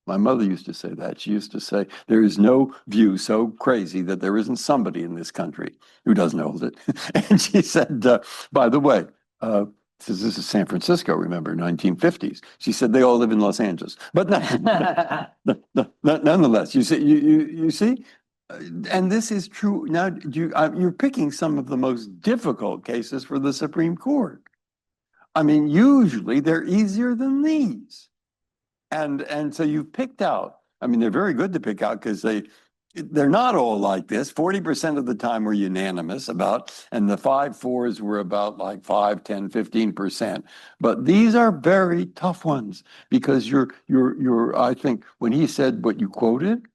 My mother used to say that. She used to say, there is no view so crazy that there isn't somebody in this country who doesn't hold it. And she said, by the way, this is San Francisco, remember, 1950s. She said they all live in Los Angeles. But nonetheless, you see, and this is true. Now, you're picking some of the most difficult cases for the Supreme Court. I mean, usually they're easier than these. And so you've picked out, I mean, they're very good to pick out because they're not all like this. 40% of the time were unanimous about, and the 5-4s were about like 5, 10, 15%. But these are very tough ones because I think when he said what you quoted,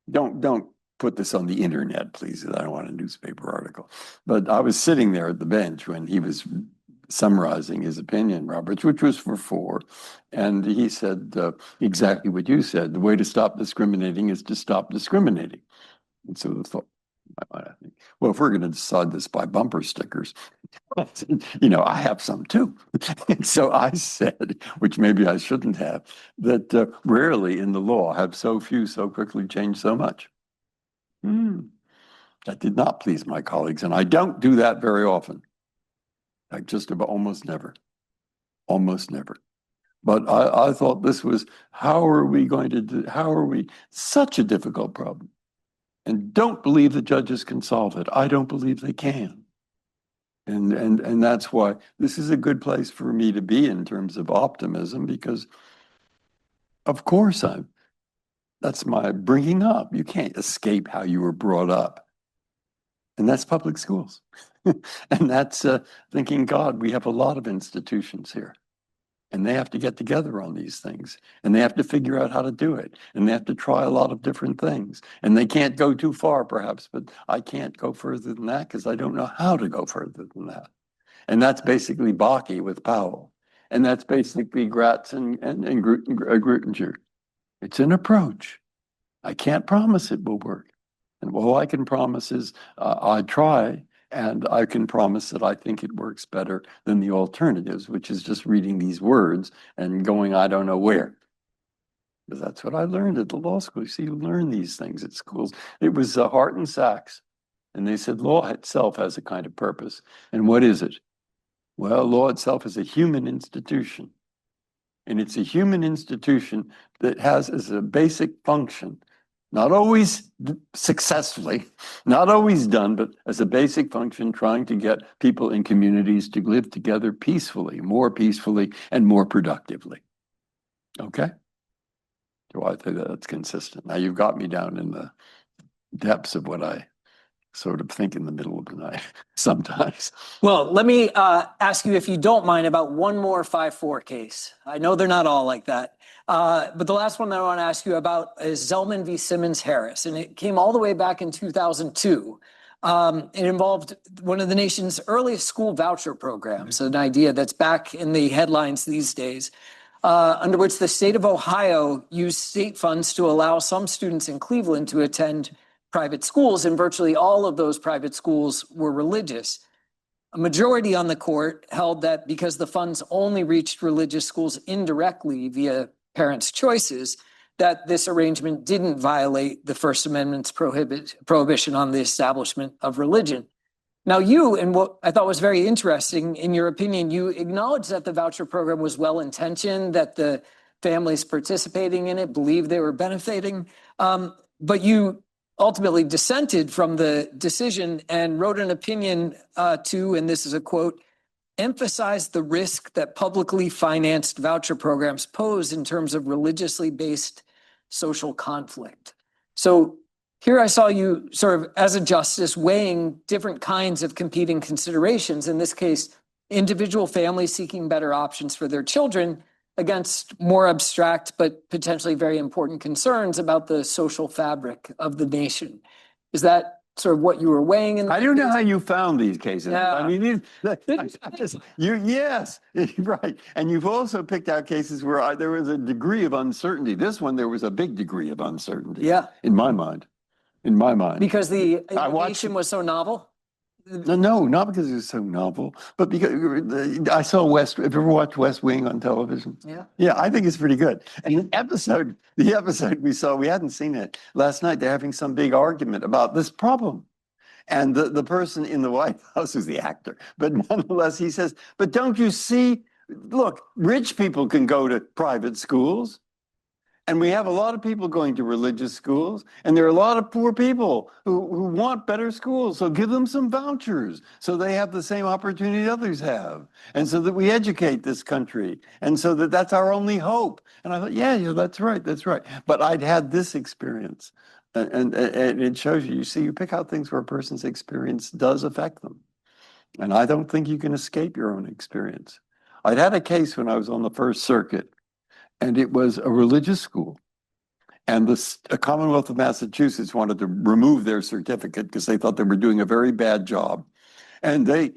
don't put this on the internet, please. I don't want a newspaper article. But I was sitting there at the bench when he was summarizing his opinion, Roberts, which was for 4. And he said exactly what you said. The way to stop discriminating is to stop discriminating. And so the thought, I think, well, if we're going to decide this by bumper stickers, you know, I have some too. And so I said, which maybe I shouldn't have, that rarely in the law have so few so quickly changed so much. That did not please my colleagues. And I don't do that very often. I just about almost never. But I thought this was, how are we such a difficult problem? And don't believe the judges can solve it. I don't believe they can. And that's why this is a good place for me to be in terms of optimism, because of course that's my bringing up. You can't escape how you were brought up. And that's public schools. And that's thinking, God, we have a lot of institutions here. And they have to get together on these things. And they have to figure out how to do it. And they have to try a lot of different things. And they can't go too far, perhaps, but I can't go further than that because I don't know how to go further than that. And that's basically Bakke with Powell. And that's basically Gratz and Grutinger. It's an approach. I can't promise it will work. And all I can promise is I try. And I can promise that I think it works better than the alternatives, which is just reading these words and going, I don't know where. Because that's what I learned at the law school. You see, you learn these things at schools. It was Hart and Sachs. And they said law itself has a kind of purpose. And what is it? Well, law itself is a human institution. And it's a human institution that has as a basic function, not always successfully, not always done, but as a basic function, trying to get people in communities to live together peacefully, and more productively. Okay? Do I think that's consistent? Now you've got me down in the depths of what I sort of think in the middle of the night sometimes. Well, let me ask you, if you don't mind, about one more 5-4 case. I know they're not all like that. But the last one that I want to ask you about is Zellman v. Simmons Harris. And it came all the way back in 2002. It involved one of the nation's earliest school voucher programs, an idea that's back in the headlines these days, under which the state of Ohio used state funds to allow some students in Cleveland to attend private schools, and virtually all of those private schools were religious. A majority on the court held that because the funds only reached religious schools indirectly via parents' choices, that this arrangement didn't violate the First Amendment's prohibition on the establishment of religion. Now you, and what I thought was very interesting in your opinion, you acknowledged that the voucher program was well-intentioned, that the families participating in it believed they were benefiting, but you ultimately dissented from the decision and wrote an opinion to, and this is a quote, emphasize the risk that publicly financed voucher programs pose in terms of religiously based social conflict. So here I saw you sort of as a justice weighing different kinds of competing considerations. In this case, individual families seeking better options for their children against more abstract but potentially very important concerns about the social fabric of the nation. Is that sort of what you were weighing in? I don't know how you found these cases. Yeah. I mean, yes, right. And you've also picked out cases where there was a degree of uncertainty. This one, there was a big degree of uncertainty. Yeah. In my mind. In my mind. Because the innovation was so novel? No, not because it was so novel, but because I saw West. Have you ever watched West Wing on television? Yeah. Yeah, I think it's pretty good. And the episode we saw, we hadn't seen it last night. They're having some big argument about this problem. And the person in the White House is the actor, but nonetheless, he says, but don't you see, look, rich people can go to private schools. And we have a lot of people going to religious schools, and there are a lot of poor people who want better schools. So give them some vouchers so they have the same opportunity others have, and so that we educate this country, and so that's our only hope. And I thought, yeah, that's right, that's right. But I'd had this experience, and it shows you, you pick out things where a person's experience does affect them. And I don't think you can escape your own experience. I'd had a case when I was on the First Circuit, and it was a religious school. And the Commonwealth of Massachusetts wanted to remove their certificate because they thought they were doing a very bad job. And they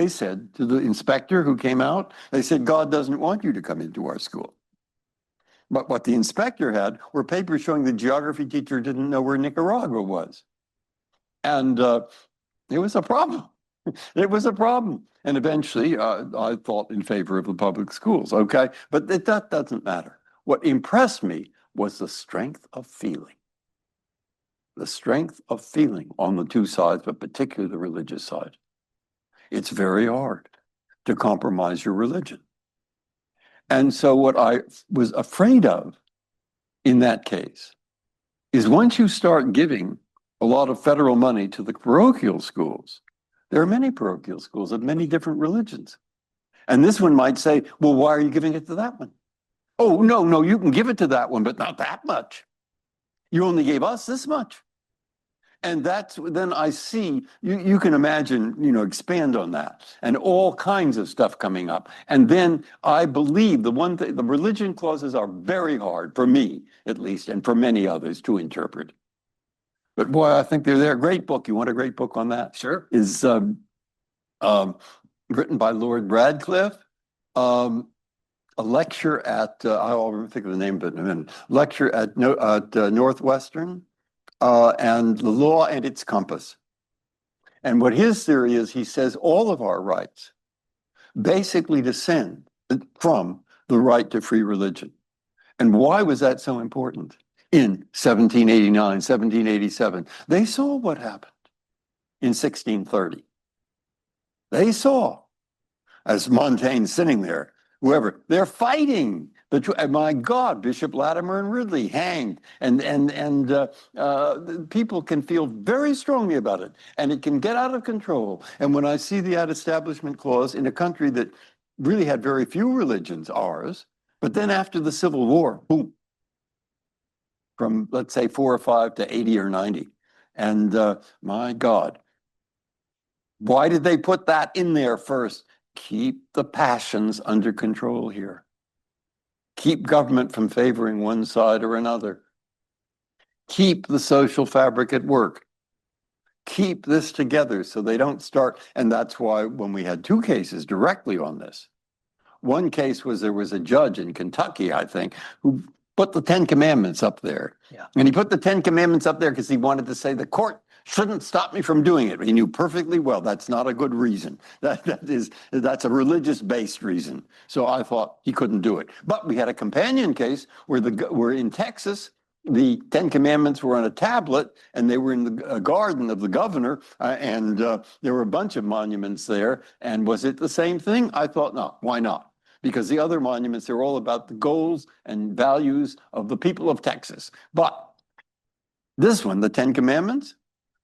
said to the inspector who came out, they said, God doesn't want you to come into our school. But what the inspector had were papers showing the geography teacher didn't know where Nicaragua was. And it was a problem. It was a problem. And eventually, I thought in favor of the public schools, okay? But that doesn't matter. What impressed me was the strength of feeling. The strength of feeling on the two sides, but particularly the religious side. It's very hard to compromise your religion. And so what I was afraid of in that case is once you start giving a lot of federal money to the parochial schools, there are many parochial schools of many different religions. And this one might say, well, why are you giving it to that one? Oh, no, you can give it to that one, but not that much. You only gave us this much. And then I see, you can imagine, expand on that and all kinds of stuff coming up. And then I believe the one thing, the religion clauses are very hard for me, at least, and for many others to interpret. But boy, I think they're there. Great book. You want a great book on that? Sure. Is written by Lord Radcliffe. A lecture at, I'll think of the name of it in a minute. Lecture at Northwestern, and the law and its compass. And what his theory is, he says all of our rights basically descend from the right to free religion. And why was that so important? In 1789, 1787, they saw what happened in 1630. They saw, as Montaigne's sitting there, whoever, they're fighting. My God, Bishop Latimer and Ridley hanged, and people can feel very strongly about it, and it can get out of control. And when I see the Establishment Clause in a country that really had very few religions, ours, but then after the Civil War, boom, from let's say 4 or 5 to 80 or 90. And my God, why did they put that in there first? Keep the passions under control here. Keep government from favoring one side or another. Keep the social fabric at work. Keep this together so they don't start. And that's why when we had 2 cases directly on this, one case was there was a judge in Kentucky, I think, who put the 10 Commandments up there. Yeah. And he put the 10 Commandments up there because he wanted to say the court shouldn't stop me from doing it. He knew perfectly well that's not a good reason. That's a religious-based reason. So I thought he couldn't do it. But we had a companion case where in Texas, the Ten Commandments were on a tablet and they were in the garden of the governor, and there were a bunch of monuments there. And was it the same thing? I thought, no, why not? Because the other monuments are all about the goals and values of the people of Texas. But this one, the Ten Commandments,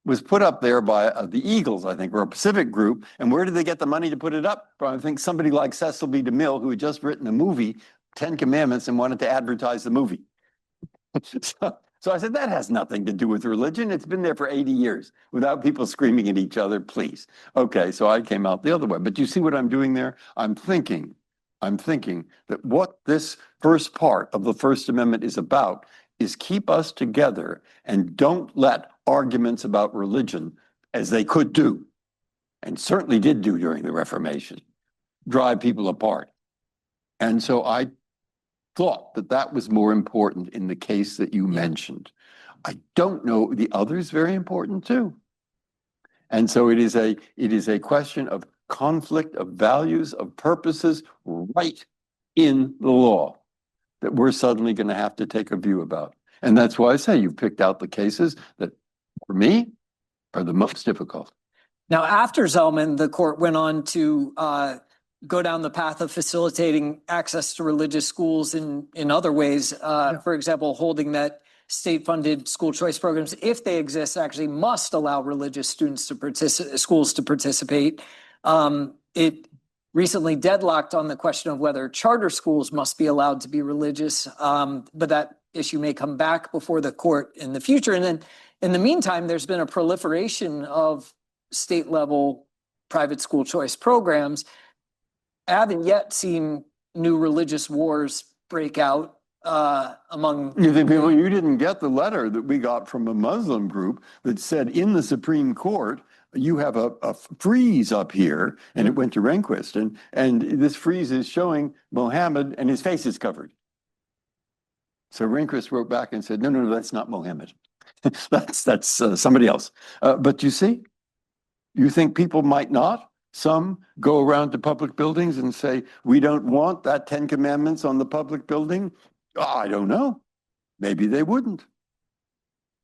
was put up there by the Eagles, I think, or a Pacific group. And where did they get the money to put it up? From, I think, somebody like Cecil B. DeMille, who had just written a movie, Ten Commandments, and wanted to advertise the movie. So I said, that has nothing to do with religion. It's been there for 80 years without people screaming at each other, please. Okay, so I came out the other way. But you see what I'm doing there? I'm thinking that what this first part of the First Amendment is about is keep us together and don't let arguments about religion, as they could do, and certainly did do during the Reformation, drive people apart. And so I thought that that was more important in the case that you mentioned. I don't know, the other's very important too. And so it is a question of conflict of values, of purposes, right in the law that we're suddenly going to have to take a view about. And that's why I say you've picked out the cases that, for me, are the most difficult. Now, after Zellman, the court went on to go down the path of facilitating access to religious schools in other ways. For example, holding that state-funded school choice programs, if they exist, actually must allow religious students to schools to participate. It recently deadlocked on the question of whether charter schools must be allowed to be religious, but that issue may come back before the court in the future. And then in the meantime, there's been a proliferation of state-level private school choice programs. I haven't yet seen new religious wars break out among... You think, well, you didn't get the letter that we got from a Muslim group that said in the Supreme Court, you have a frieze up here, and it went to Rehnquist, and this frieze is showing Mohammed, and his face is covered. So Rehnquist wrote back and said, no, that's not Mohammed. that's somebody else. But you see, you think people might not? Some go around to public buildings and say, we don't want that 10 Commandments on the public building. Oh, I don't know. Maybe they wouldn't.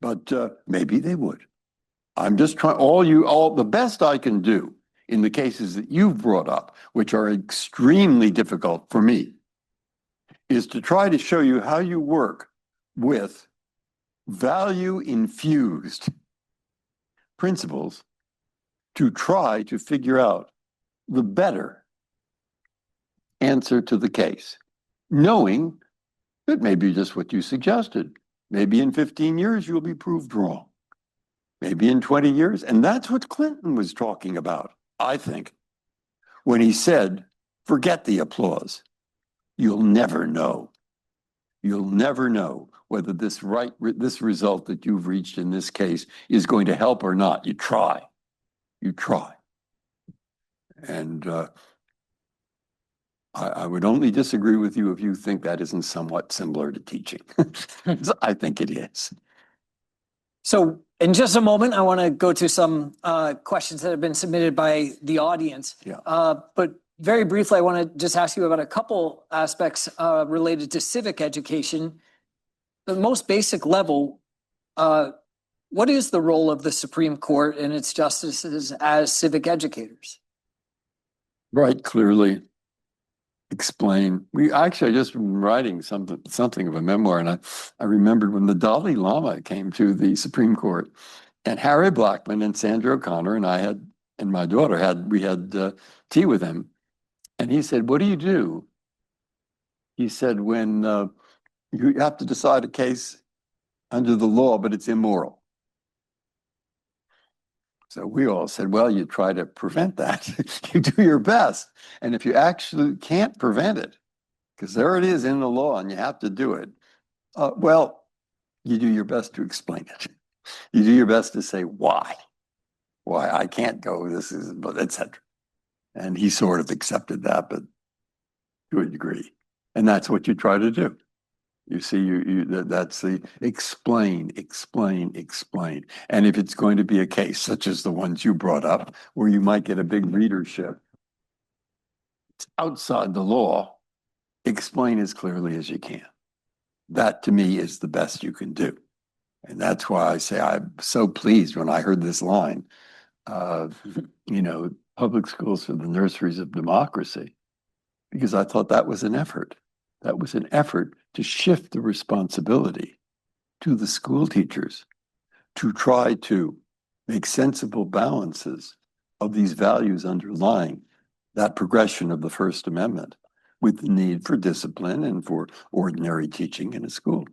But maybe they would. I'm just trying, all the best I can do in the cases that you've brought up, which are extremely difficult for me, is to try to show you how you work with value-infused principles to try to figure out the better answer to the case, knowing that maybe just what you suggested, maybe in 15 years you'll be proved wrong, maybe in 20 years. And that's what Clinton was talking about, I think, when he said, forget the applause. You'll never know. You'll never know whether this result that you've reached in this case is going to help or not. You try. You try. And I would only disagree with you if you think that isn't somewhat similar to teaching. I think it is. So in just a moment, I want to go to some questions that have been submitted by the audience. Yeah. But very briefly, I want to just ask you about a couple aspects related to civic education. The most basic level, what is the role of the Supreme Court and its justices as civic educators? Right, clearly explain. I just been writing something of a memoir, and I remembered when the Dalai Lama came to the Supreme Court, and Harry Blackman and Sandra O'Connor and I had, and my daughter had tea with him, and he said, "What do you do?" He said, "When you have to decide a case under the law, but it's immoral." So we all said, well, you try to prevent that. You do your best. And if you actually can't prevent it, because there it is in the law and you have to do it, well, you do your best to explain it. You do your best to say why I can't go, this is, etc. And he sort of accepted that, but to a degree. And that's what you try to do. You see, that's the explain. And if it's going to be a case such as the ones you brought up, where you might get a big readership, it's outside the law, explain as clearly as you can. That to me is the best you can do. And that's why I say I'm so pleased when I heard this line of, public schools for the nurseries of democracy, because I thought that was an effort. That was an effort to shift the responsibility to the school teachers to try to make sensible balances of these values underlying that progression of the First Amendment with the need for discipline and for ordinary teaching in a school.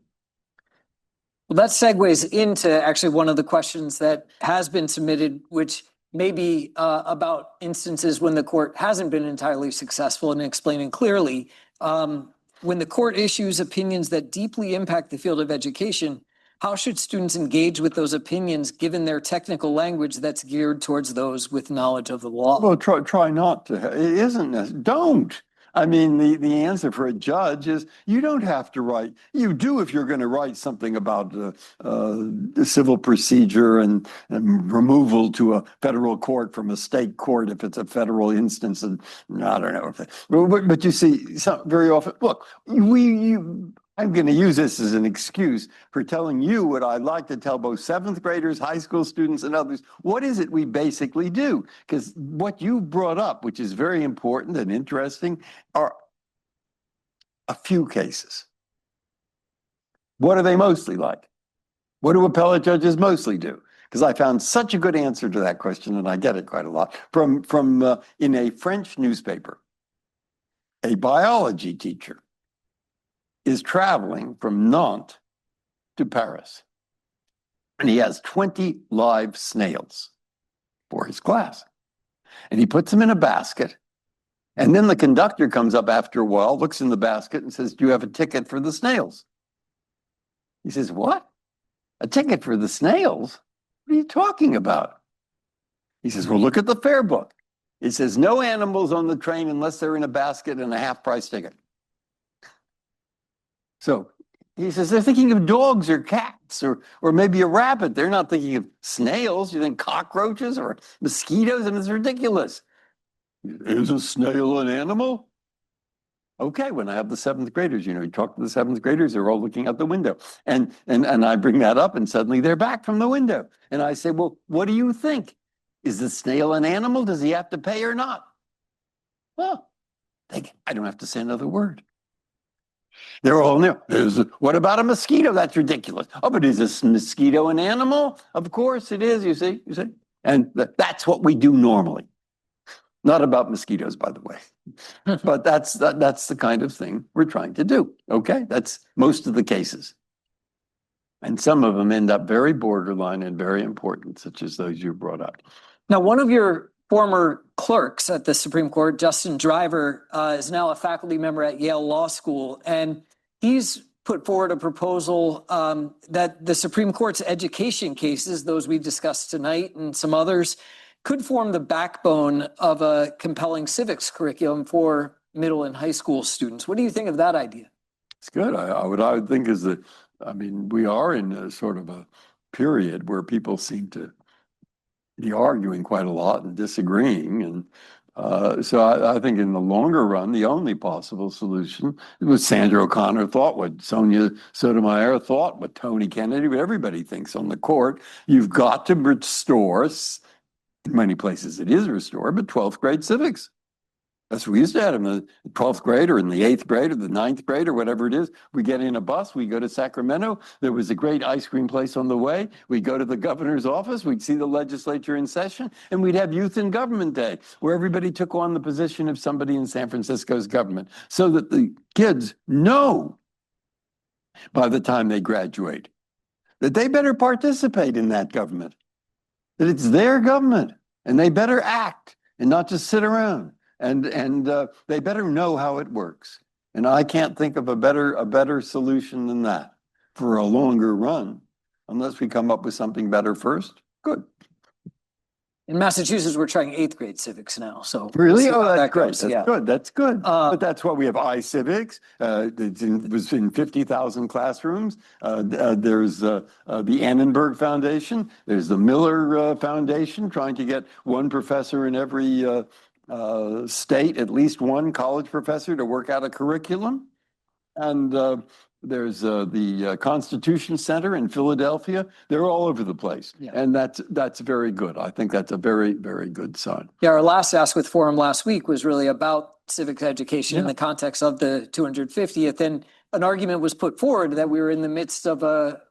Well, that segues into actually one of the questions that has been submitted, which may be about instances when the court hasn't been entirely successful in explaining clearly. When the court issues opinions that deeply impact the field of education, how should students engage with those opinions given their technical language that's geared towards those with knowledge of the law? Well, try not to. It isn't. Don't. I mean, the answer for a judge is you don't have to write. You do if you're going to write something about the civil procedure and removal to a federal court from a state court if it's a federal instance. And I don't know if but you see, very often, look, I'm going to use this as an excuse for telling you what I'd like to tell both seventh graders, high school students, and others. What is it we basically do? Because what you brought up, which is very important and interesting, are a few cases. What are they mostly like? What do appellate judges mostly do? Because I found such a good answer to that question, and I get it quite a lot, from in a French newspaper. A biology teacher is traveling from Nantes to Paris. And he has 20 live snails for his class. And he puts them in a basket. And then the conductor comes up after a while, looks in the basket and says, "Do you have a ticket for the snails?" He says, "What? A ticket for the snails? What are you talking about?" He says, "Well, look at the fare book. It says no animals on the train unless they're in a basket and a half-price ticket." So he says they're thinking of dogs or cats or maybe a rabbit. They're not thinking of snails. You think cockroaches or mosquitoes? I mean, it's ridiculous. Is a snail an animal? Okay, when I have the seventh graders, you talk to the seventh graders, they're all looking out the window. And I bring that up and suddenly they're back from the window. And I say, "Well, what do you think? Is the snail an animal? Does he have to pay or not?" Well, I don't have to say another word. They're all new. What about a mosquito? That's ridiculous. Oh, but is this mosquito an animal? Of course it is, you see. And that's what we do normally. Not about mosquitoes, by the way. But that's the kind of thing we're trying to do, okay? That's most of the cases. And some of them end up very borderline and very important, such as those you brought up. Now, one of your former clerks at the Supreme Court, Justin Driver, is now a faculty member at Yale Law School, and he's put forward a proposal that the Supreme Court's education cases, those we discussed tonight and some others, could form the backbone of a compelling civics curriculum for middle and high school students. What do you think of that idea? It's good. What I would think is that, we are in a sort of a period where people seem to be arguing quite a lot and disagreeing. And so I think in the longer run, the only possible solution was Sandra O'Connor thought, what Sonia Sotomayor thought, what Tony Kennedy, what everybody thinks on the court. You've got to restore, in many places it is restored, but 12th grade civics. That's what we used to have in the 12th grade or in the 8th grade or the 9th grade or whatever it is. We get in a bus, we go to Sacramento. There was a great ice cream place on the way. We'd go to the governor's office, we'd see the legislature in session, and we'd have Youth in Government Day, where everybody took on the position of somebody in San Francisco's government, so that the kids know by the time they graduate that they better participate in that government, that it's their government, and they better act and not just sit around. And they better know how it works. And I can't think of a better solution than that for a longer run, unless we come up with something better first. Good. In Massachusetts, we're trying 8th grade civics now. So really, we'll that's great. Goes. That's Yeah. good. That's good. But that's why we have iCivics. It was in 50,000 classrooms. There's the Annenberg Foundation. There's the Miller Foundation, trying to get one professor in every state, at least one college professor, to work out a curriculum. And There's the Constitution Center in Philadelphia. They're all over the place. Yeah. And that's very good. I think that's a very, very good sign. Yeah, our last Askwith Forum last week was really about civic education in Yeah. the context of the 250th. And an argument was put forward that we were in the midst of a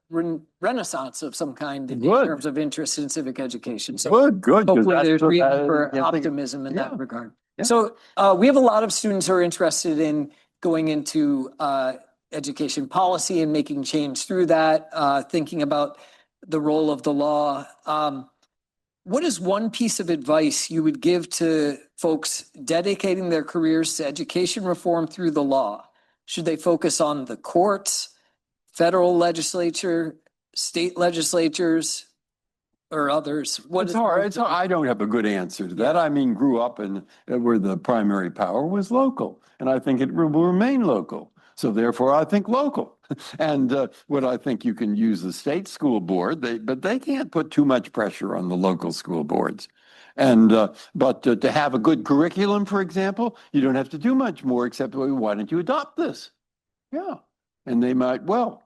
renaissance of some kind in Good. terms of interest in civic education. So Good, good. 'Cause hopefully that's there's what reason I for can't think- optimism in that Yeah. regard. Yeah. So we have a lot of students who are interested in going into education policy and making change through that, thinking about the role of the law. What is one piece of advice you would give to folks dedicating their careers to education reform through the law? Should they focus on the courts, federal legislature, state legislatures, or others? It's hard. It's hard. I don't have a good answer to that. I mean, grew up in where the primary power was local, and I think it will remain local. So therefore, I think local. And what I think you can use the state school board, but they can't put too much pressure on the local school boards. And but to have a good curriculum, for example, you don't have to do much more except, well, why don't you adopt this? Yeah, and they might well.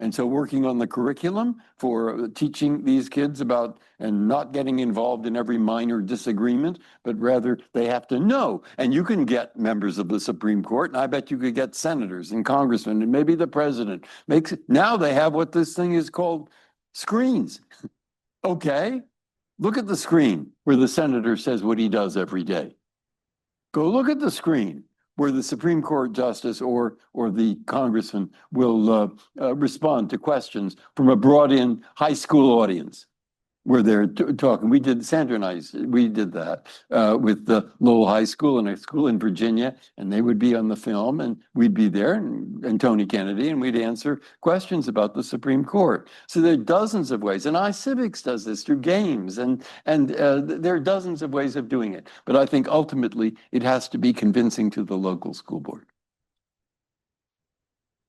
And so working on the curriculum for teaching these kids about and not getting involved in every minor disagreement, but rather they have to know. And you can get members of the Supreme Court, and I bet you could get senators and congressmen and maybe the president. Now they have what this thing is called screens. Okay, look at the screen where the senator says what he does every day. Go look at the screen where the Supreme Court justice or the congressman will respond to questions from a brought-in high school audience where they're talking. We did, Sandra and I, we did that with the Lowell High School and a school in Virginia, and they would be on the film, and we'd be there, and Tony Kennedy, and we'd answer questions about the Supreme Court. So there are dozens of ways, and iCivics does this through games, and there are dozens of ways of doing it. But I think ultimately it has to be convincing to the local school board.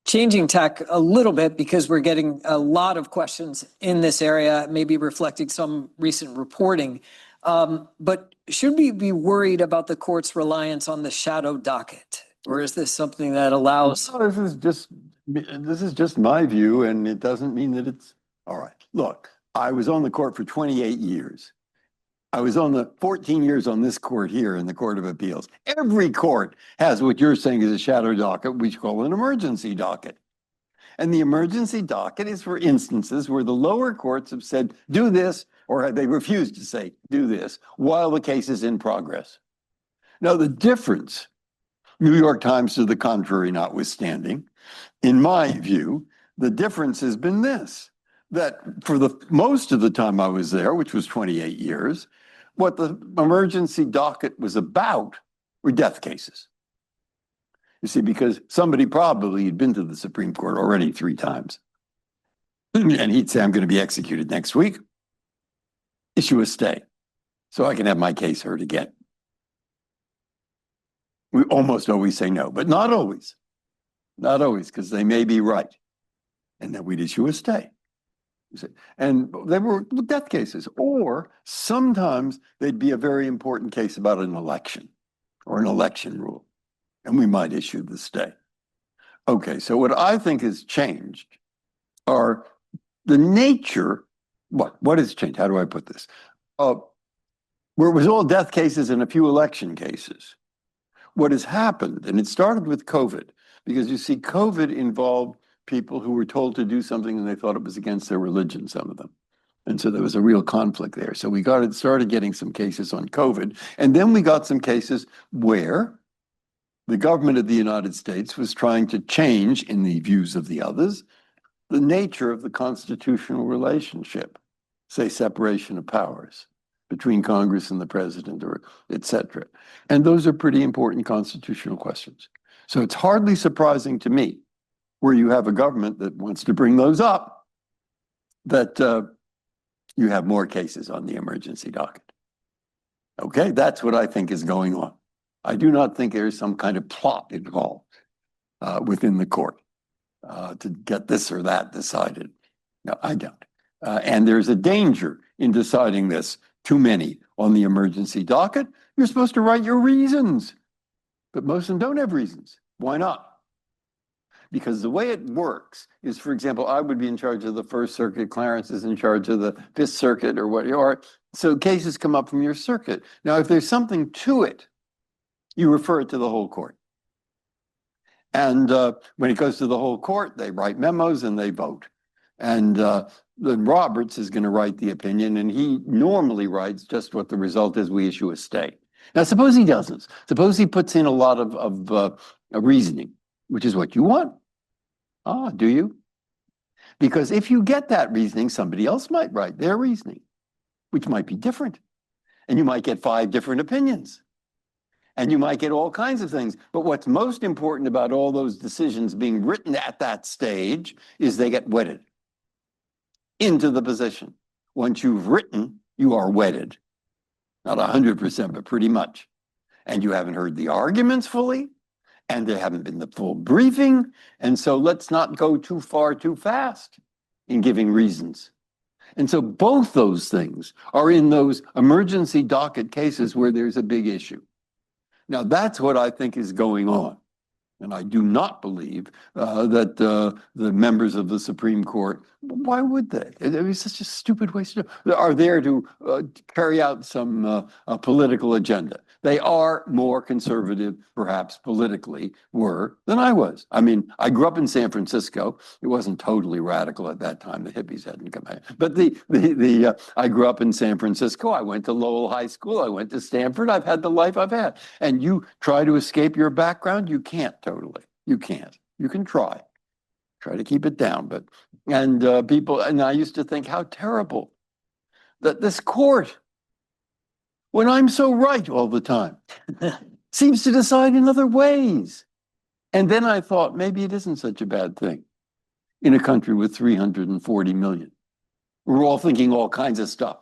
Changing tack a little bit because we're getting a lot of questions in this area, maybe reflecting some recent reporting. But should we be worried about the court's reliance on the shadow docket? Or is this something that allows? No, this is just my view, and it doesn't mean that it's all right. Look, I was on the court for 28 years. I was on the 14 years on this court here in the Court of Appeals. Every court has what you're saying is a shadow docket, we call an emergency docket. And the emergency docket is for instances where the lower courts have said, do this, or they refuse to say, do this, while the case is in progress. Now, the difference, New York Times to the contrary notwithstanding, in my view, the difference has been this, that for the most of the time I was there, which was 28 years, what the emergency docket was about were death cases. You see, because somebody probably had been to the Supreme Court already 3 times. And he'd say, I'm going to be executed next week. Issue a stay so I can have my case heard again. We almost always say no, but not always. Not always, because they may be right. And then we'd issue a stay. And they were death cases, or sometimes they'd be a very important case about an election or an election rule, and we might issue the stay. Okay, so what I think has changed are the nature. What has changed? How do I put this? Where it was all death cases and a few election cases. What has happened, and it started with COVID, because you see, COVID involved people who were told to do something and they thought it was against their religion, some of them. And so there was a real conflict there. So we started getting some cases on COVID. And then we got some cases where the government of the United States was trying to change, in the views of the others, the nature of the constitutional relationship, say separation of powers between Congress and the president, or et cetera. And those are pretty important constitutional questions. So it's hardly surprising to me, where you have a government that wants to bring those up, that you have more cases on the emergency docket. Okay, that's what I think is going on. I do not think there is some kind of plot involved within the court to get this or that decided. No, I don't. And there's a danger in deciding this too many on the emergency docket. You're supposed to write your reasons, but most of them don't have reasons. Why not? because the way it works is, for example, I would be in charge of the First Circuit, Clarence is in charge of the Fifth Circuit or what you are. So cases come up from your circuit. Now, if there's something to it, you refer it to the whole court. And when it goes to the whole court, they write memos and they vote. And then Roberts is going to write the opinion, and he normally writes just what the result is: we issue a stay. Now, suppose he doesn't. Suppose he puts in a lot of reasoning, which is what you want. Ah, do you? Because if you get that reasoning, somebody else might write their reasoning, which might be different. And you might get 5 different opinions. And you might get all kinds of things. But what's most important about all those decisions being written at that stage is they get wedded into the position. Once you've written, you are wedded. Not 100%, but pretty much. And you haven't heard the arguments fully, and there haven't been the full briefing. And so let's not go too far too fast in giving reasons. And so both those things are in those emergency docket cases where there's a big issue. Now, that's what I think is going on. And I do not believe that the members of the Supreme Court, why would they? It was such a stupid waste of time. Are there to carry out some political agenda. They are more conservative, perhaps politically, than I was. I mean, I grew up in San Francisco. It wasn't totally radical at that time. The hippies hadn't come out. But I grew up in San Francisco. I went to Lowell High School. I went to Stanford. I've had the life I've had. And you try to escape your background, you can't totally. You can't. You can try to keep it down. But people, and I used to think how terrible that this court, when I'm so right all the time, seems to decide in other ways. And then I thought maybe it isn't such a bad thing in a country with 340 million. We're all thinking all kinds of stuff,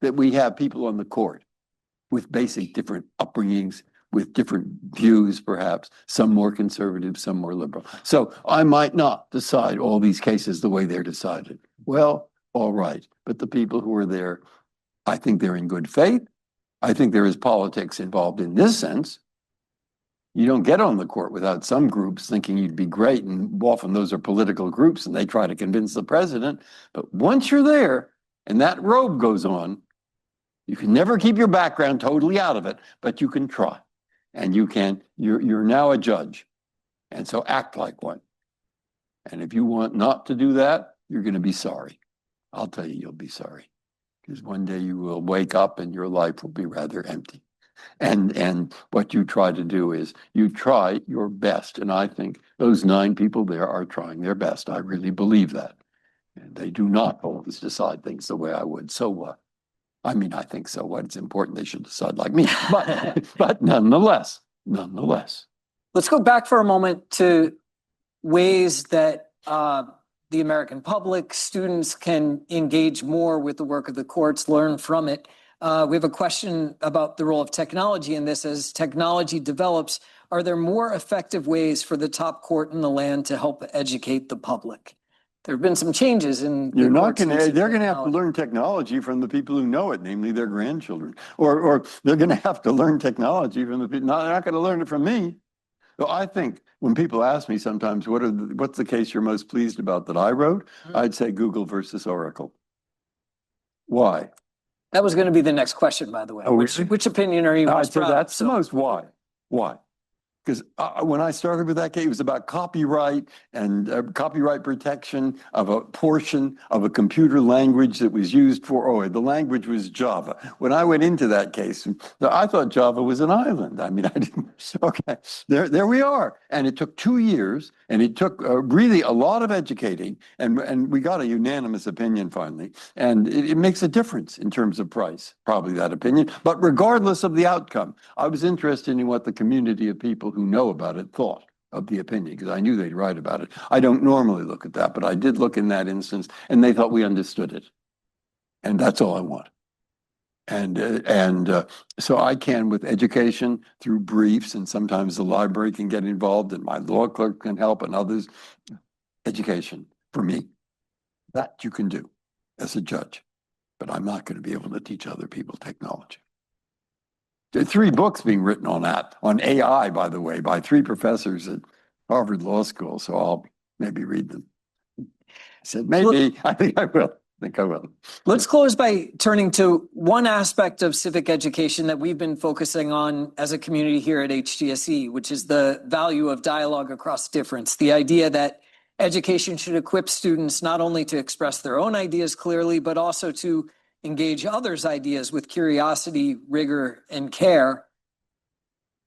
that we have people on the court with basic different upbringings, with different views, perhaps, some more conservative, some more liberal. So I might not decide all these cases the way they're decided. Well, all right. But the people who are there, I think they're in good faith. I think there is politics involved in this sense. You don't get on the court without some groups thinking you'd be great, and often those are political groups and they try to convince the president. But once you're there and that robe goes on, you can never keep your background totally out of it, but you can try. And you're now a judge. And so act like one. And if you want not to do that, you're going to be sorry. I'll tell you, you'll be sorry. Because one day you will wake up and your life will be rather empty. And what you try to do is you try your best. And I think those 9 people there are trying their best. I really believe that. And they do not always decide things the way I would. So what? I mean, I think so what? It's important they should decide like me. But nonetheless. Let's go back for a moment to ways that the American public, students can engage more with the work of the courts, learn from it. We have a question about the role of technology in this. As technology develops, are there more effective ways for the top court in the land to help educate the public? There have been some changes in. They're going to have to learn technology from the people who know it, namely their grandchildren, or they're going to have to learn technology from the people. No, they're not going to learn it from me. So I think when people ask me sometimes, what's the case you're most pleased about that I wrote? I'd say Google versus Oracle. Why? That was going to be the next question, by the way. Oh, which opinion are you most proud of? That's the most. Why? Because when I started with that case, it was about copyright and copyright protection of a portion of a computer language that was used for, the language was Java. When I went into that case, I thought Java was an island. I mean, I didn't, okay, there we are. And it took 2 years, and it took really a lot of educating, and we got a unanimous opinion finally. And it makes a difference in terms of price, probably that opinion. But regardless of the outcome, I was interested in what the community of people who know about it thought of the opinion, because I knew they'd write about it. I don't normally look at that, but I did look in that instance, and they thought we understood it. And that's all I want. And so I can, with education, through briefs, and sometimes the library can get involved, and my law clerk can help, and others. Education, for me, that you can do as a judge. But I'm not going to be able to teach other people technology. There are 3 books being written on that, on AI, by the way, by 3 professors at Harvard Law School, so I'll maybe read them. I said, maybe, I think I will. Let's close by turning to one aspect of civic education that we've been focusing on as a community here at HGSE, which is the value of dialogue across difference. The idea that education should equip students not only to express their own ideas clearly, but also to engage others' ideas with curiosity, rigor, and care.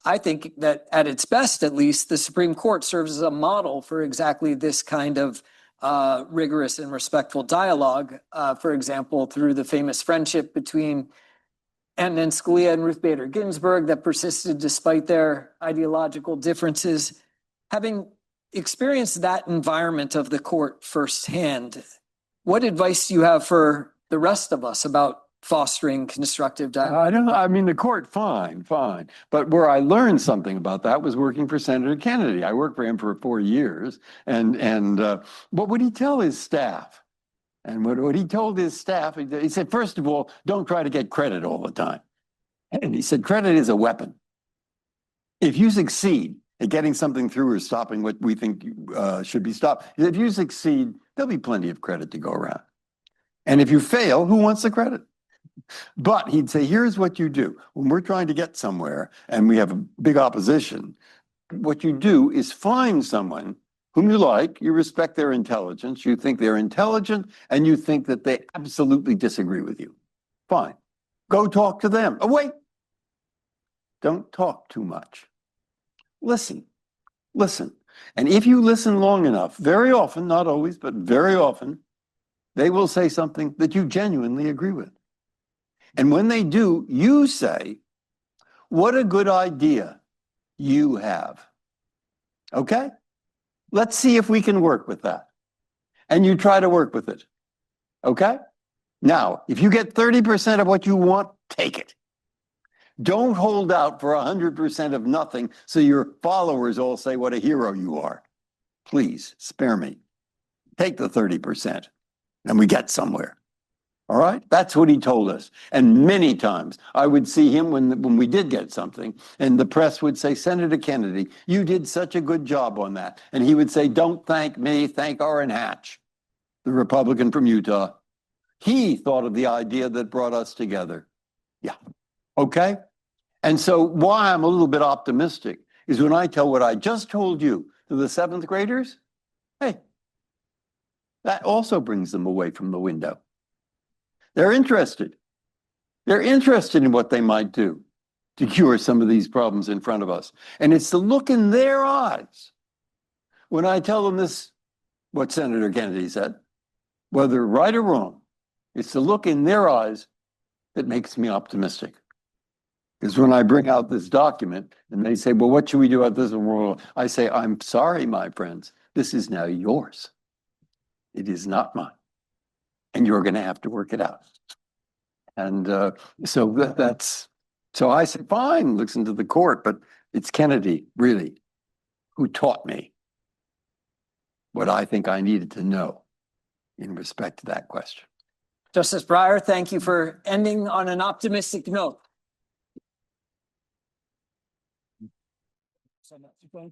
I think that at its best, at least, the Supreme Court serves as a model for exactly this kind of rigorous and respectful dialogue. For example, through the famous friendship between Antonin Scalia and Ruth Bader Ginsburg that persisted despite their ideological differences. Having experienced that environment of the court firsthand, what advice do you have for the rest of us about fostering constructive dialogue? I don't know. I mean, the court, fine. But where I learned something about that was working for Senator Kennedy. I worked for him for 4 years. And what would he tell his staff? And what he told his staff, he said, first of all, don't try to get credit all the time. And he said, credit is a weapon. If you succeed at getting something through or stopping what we think should be stopped, if you succeed, there'll be plenty of credit to go around. And if you fail, who wants the credit? But he'd say, here's what you do. When we're trying to get somewhere and we have a big opposition, what you do is find someone whom you like, you respect their intelligence, you think they're intelligent, and you think that they absolutely disagree with you. Fine. Go talk to them. Oh, wait. Don't talk too much. Listen. And if you listen long enough, very often, not always, but very often, they will say something that you genuinely agree with. And when they do, you say, what a good idea you have. Okay? Let's see if we can work with that. And you try to work with it. Okay? Now, if you get 30% of what you want, take it. Don't hold out for 100% of nothing so your followers all say what a hero you are. Please, spare me. Take the 30% and we get somewhere. All right? That's what he told us. And many times I would see him when we did get something, and the press would say, Senator Kennedy, you did such a good job on that. And he would say, don't thank me, thank Orrin Hatch, the Republican from Utah. He thought of the idea that brought us together. Yeah. Okay? And so why I'm a little bit optimistic is when I tell what I just told you to the 7th graders, hey, that also brings them away from the window. They're interested. They're interested in what they might do to cure some of these problems in front of us. And it's the look in their eyes when I tell them this, what Senator Kennedy said, whether right or wrong, it's the look in their eyes that makes me optimistic. Because when I bring out this document and they say, well, what should we do about this? I say, I'm sorry, my friends, this is now yours. It is not mine. And you're going to have to work it out. And so I said, fine, listen to the court, but it's Kennedy, really, who taught me what I think I needed to know in respect to that question. Justice Breyer, thank you for ending on an optimistic note.